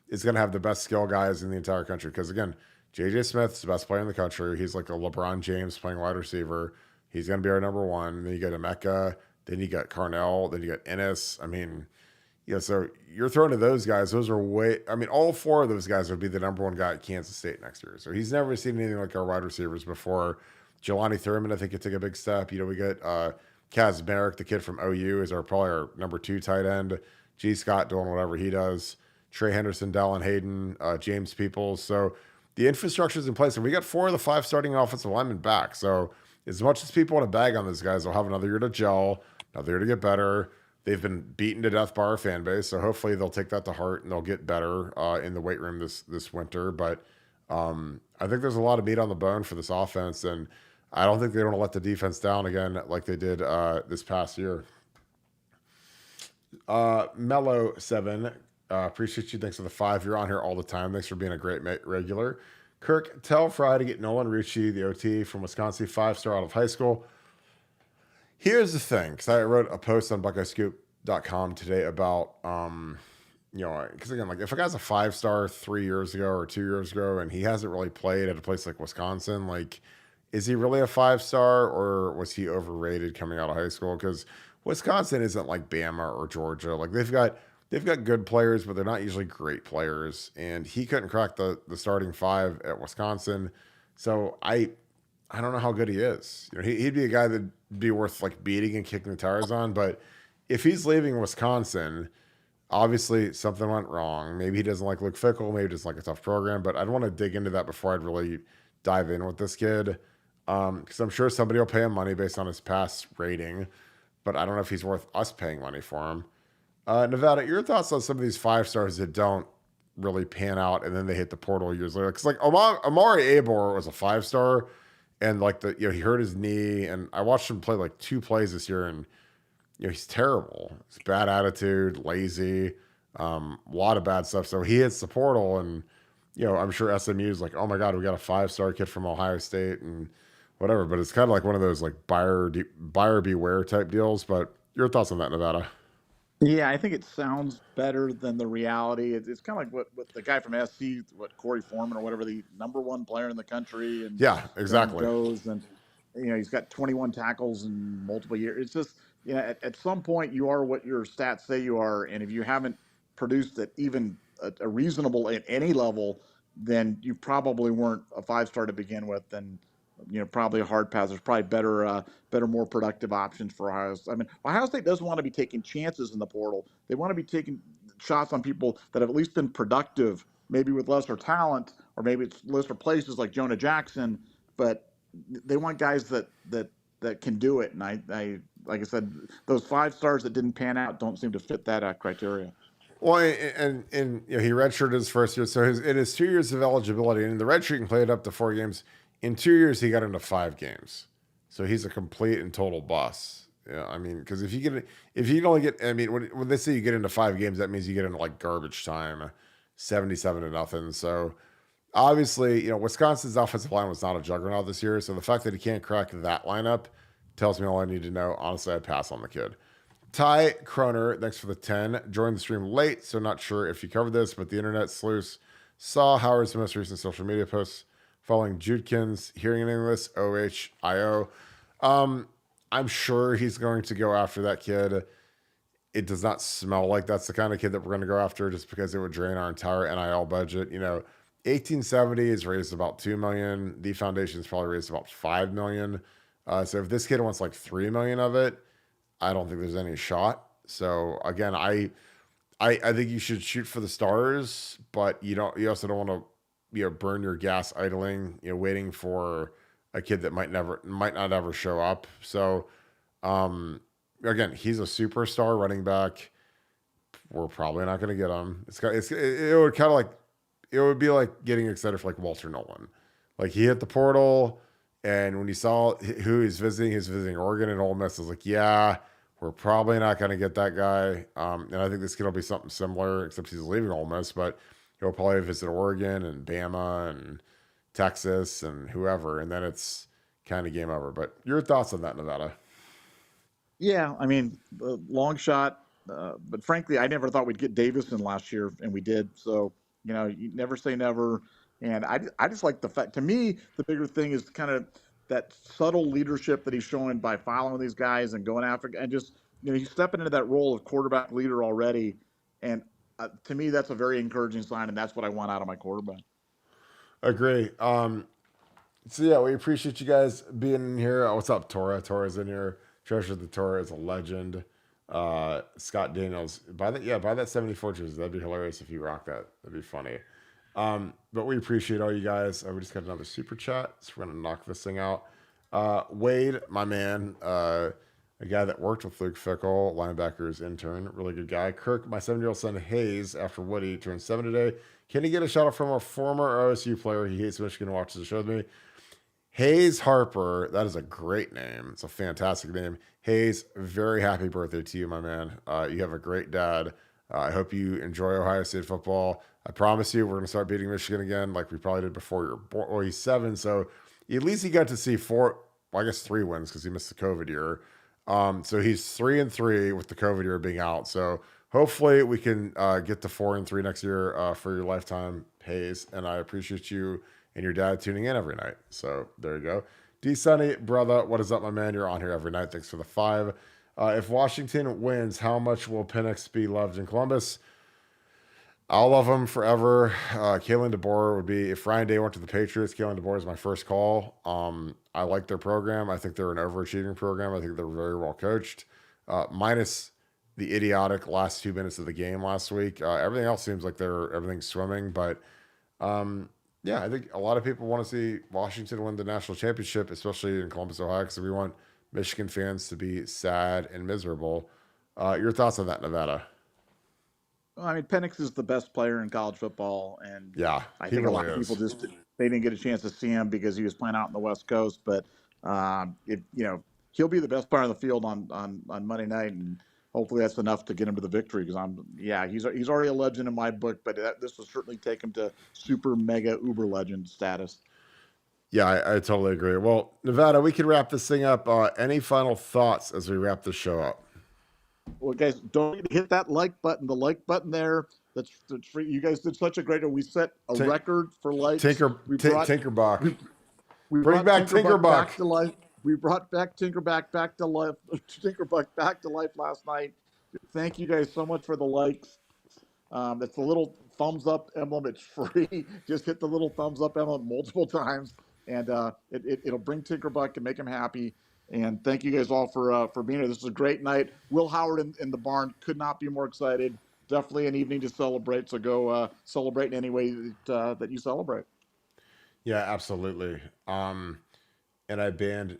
is going to have the best skill guys in the entire country. Because again, J.J. Smith's the best player in the country. He's like a LeBron James playing wide receiver. He's going to be our number 1. Then you got Emeka. Then you got Carnell. Then you got Ennis. I mean, so you're throwing to those guys. Those are all 4 of those guys would be the number 1 guy at Kansas State next year. So he's never seen anything like our wide receivers before. Jelani Thurman, I think, could take a big step. We got Kaz Merrick, the kid from OU, is probably our number 2 tight end. G. Scott doing whatever he does. Trey Henderson, Dallin Hayden, James Peoples. So the infrastructure is in place, and we got 4 of the 5 starting offensive linemen back. So as much as people want to bag on those guys, they'll have another year to gel, another year to get better. They've been beaten to death by our fan base, so hopefully they'll take that to heart and they'll get better in the weight room this winter. But I think there's a lot of meat on the bone for this offense, and I don't think they want to let the defense down again like they did this past year. Mellow 7, appreciate you. Thanks for the 5. You're on here all the time. Thanks for being a great regular. Kirk, tell Fry to get Nolan Ricci, the OT from Wisconsin, 5-star out of high school. Here's the thing, because I wrote a post on BuckeyeScoop.com today about, because again, like if a guy's a 5-star 3 years ago or 2 years ago and he hasn't really played at a place like Wisconsin, like, is he really a 5-star or was he overrated coming out of high school? Because Wisconsin isn't like Bama or Georgia. Like they've got good players, but they're not usually great players. And he couldn't crack the starting 5 at Wisconsin. So I don't know how good he is. He'd be a guy that'd be worth like beating and kicking the tires on. But if he's leaving Wisconsin, obviously something went wrong. Maybe he doesn't like Luke Fickell. Maybe he doesn't like a tough program. But I'd want to dig into that before I'd really dive in with this kid. Because I'm sure somebody will pay him money based on his past rating. But I don't know if he's worth us paying money for him. Nevada, your thoughts on some of these 5-stars that don't really pan out and then they hit the portal years later? Because like Amari Abor was a 5-star, and like he hurt his knee, and I watched him play like 2 plays this year, and he's terrible. It's bad attitude, lazy, a lot of bad stuff. So he hits the portal, and I'm sure SMU is like, oh my God, we got a 5-star kid from Ohio State and whatever. But it's kind of like one of those like buyer beware type deals. But your thoughts on that, Nevada? Yeah, I think it sounds better than the reality. It's kind of like what the guy from SC, Corey Foreman or whatever, the number 1 player in the country, and yeah, exactly goes, and he's got 21 tackles in multiple years. It's just at some point you are what your stats say you are, and if you haven't produced at even a reasonable at any level, then you probably weren't a 5-star to begin with. And probably a hard pass. There's probably better, more productive options for Ohio State. I mean, Ohio State doesn't want to be taking chances in the portal. They want to be taking shots on people that have at least been productive, maybe with lesser talent, or maybe it's lesser places like Jonah Jackson. But they want guys that can do it. And I like I said, those 5 stars that didn't pan out don't seem to fit that criteria. Well, and he redshirted his first year, so in his 2 years of eligibility, and the redshirt can play it up to 4 games. In 2 years, he got into 5 games, so he's a complete and total bust. Yeah, I mean, because if you only get, I mean, when they say you get into 5 games, that means you get into like garbage time, 77-0. So obviously, Wisconsin's offensive line was not a juggernaut this year, so the fact that he can't crack that lineup tells me all I need to know. Honestly, I'd pass on the kid. Ty Kroner, thanks for the 10. Joined the stream late, so not sure if you covered this, but the internet sleuths saw Howard's most recent social media posts following Judkins hearing in English, OHIO. I'm sure he's going to go after that kid. It does not smell like that's the kind of kid that we're going to go after just because it would drain our entire NIL budget. 1870 is raised about $2 million. The foundation's probably raised about $5 million. So if this kid wants like $3 million of it, I don't think there's any shot. So again, I think you should shoot for the stars, but you also don't want to burn your gas idling, waiting for a kid that might not ever show up. So again, he's a superstar running back. We're probably not going to get him. It would be like getting excited for like Walter Nolan. Like he hit the portal, and when he saw who he's visiting Oregon and Ole Miss. I was like, yeah, we're probably not going to get that guy. And I think this kid will be something similar, except he's leaving Ole Miss, but he'll probably visit Oregon and Bama and Texas and whoever, and then it's kind of game over. But your thoughts on that, Nevada? Yeah, I mean, long shot, but frankly, I never thought we'd get Davison last year, and we did. So, you never say never. And I just like the fact, to me, the bigger thing is kind of that subtle leadership that he's showing by following these guys and going after, and just, he's stepping into that role of quarterback leader already. And to me, that's a very encouraging sign, and that's what I want out of my quarterback. Agree. So yeah, we appreciate you guys being in here. What's up, Tora? Tora's in here. Treasure the Tora is a legend. Scott Daniels, buy that 74 jersey. That'd be hilarious if you rock that. That'd be funny. But we appreciate all you guys. We just got another super chat, so we're gonna knock this thing out. Wade, my man, a guy that worked with Luke Fickell, linebackers intern, really good guy. Kirk, my 7-year-old son Hayes, after Woody turned 7 today. Can he get a shout out from a former OSU player? He hates Michigan and watches the show with me. Hayes Harper, that is a great name. It's a fantastic name. Hayes, very happy birthday to you, my man. You have a great dad. I hope you enjoy Ohio State football. I promise you, we're going to start beating Michigan again like we probably did before you were born. Well, he's 7, so at least he got to see 3 wins because he missed the COVID year. So he's 3-3 with the COVID year being out. So hopefully we can get to 4-3 next year for your lifetime, Hayes. And I appreciate you and your dad tuning in every night. So there you go. D Sunny, brother, what is up, my man? You're on here every night. Thanks for the 5. If Washington wins, how much will Penix be loved in Columbus? I'll love him forever. Kalen DeBoer would be, if Ryan Day went to the Patriots, Kalen DeBoer is my first call. I like their program. I think they're an overachieving program. I think they're very well coached. Minus the idiotic last 2 minutes of the game last week. Everything else seems like everything's swimming, but yeah, I think a lot of people want to see Washington win the national championship, especially in Columbus, Ohio, because we want Michigan fans to be sad and miserable. Your thoughts on that, Nevada? Well, I mean, Penix is the best player in college football, and yeah, I think a lot of people they didn't get a chance to see him because he was playing out in the West Coast. But he'll be the best player on the field on Monday night, and hopefully that's enough to get him to the victory. Because he's already a legend in my book, but this will certainly take him to super mega uber legend status. Yeah, I totally agree. Well, Nevada, we can wrap this thing up. Any final thoughts as we wrap this show up? Well, guys, don't forget to hit that like button. The like button there. That's free. You guys did such a great job. We set a record for likes. Tinkerbuck. We bring back Tinkerbuck back to life. We brought back Tinkerbuck back to life. Tinkerbuck back to life last night. Thank you guys so much for the likes. That's the little thumbs up emblem. It's free. Just hit the little thumbs up emblem multiple times. and it'll bring Tinkerbuck and make him happy. And thank you guys all for being here. This is a great night. Will Howard in the barn, could not be more excited. Definitely an evening to celebrate. So go celebrate in any way that you celebrate. Yeah, absolutely. And I banned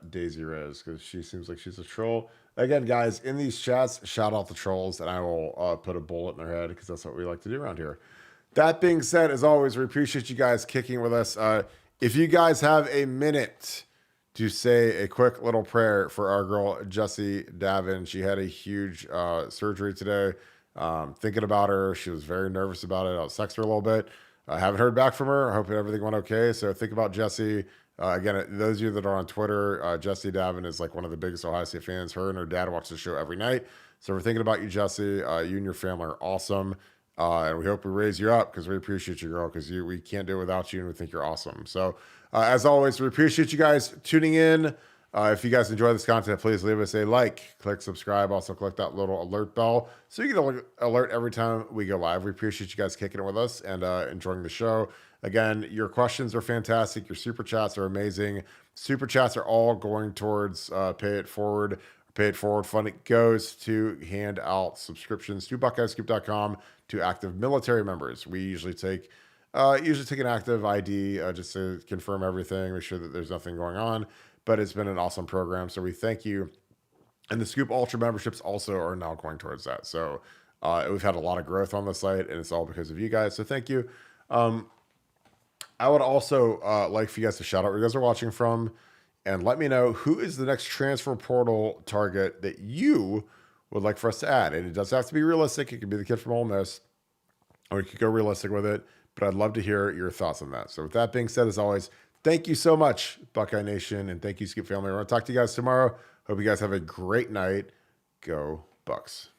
Daisy Rose because she seems like she's a troll. Again, guys, in these chats, shout out the trolls, and I will put a bullet in their head because that's what we like to do around here. That being said, as always, we appreciate you guys kicking with us. If you guys have a minute to say a quick little prayer for our girl, Jessie Davin. She had a huge surgery today. Thinking about her, she was very nervous about it. I'll text her a little bit. I haven't heard back from her. I hope everything went okay. So think about Jessie. Again, those of you that are on Twitter, Jessie Davin is like one of the biggest Ohio State fans. Her and her dad watch the show every night. So we're thinking about you, Jessie. You and your family are awesome. And we hope we raise you up because we appreciate you, girl, because we can't do it without you, and we think you're awesome. So as always, we appreciate you guys tuning in. If you guys enjoy this content, please leave us a like, click subscribe, also click that little alert bell so you get an alert every time we go live. We appreciate you guys kicking it with us and enjoying the show. Again, your questions are fantastic. Your super chats are amazing. Super chats are all going towards Pay It Forward. Pay It Forward fund. It goes to hand out subscriptions to BuckeyeScoop.com to active military members. We usually take an active ID just to confirm everything, make sure that there's nothing going on. But it's been an awesome program, so we thank you. And the Scoop Ultra memberships also are now going towards that. So we've had a lot of growth on the site, and it's all because of you guys. So thank you. I would also like for you guys to shout out where you guys are watching from, and let me know who is the next transfer portal target that you would like for us to add. And it doesn't have to be realistic. It could be the kid from Ole Miss, or you could go realistic with it. But I'd love to hear your thoughts on that. So with that being said, as always, thank you so much, Buckeye Nation, and thank you, Scoop family. We're going to talk to you guys tomorrow. Hope you guys have a great night. Go Bucks.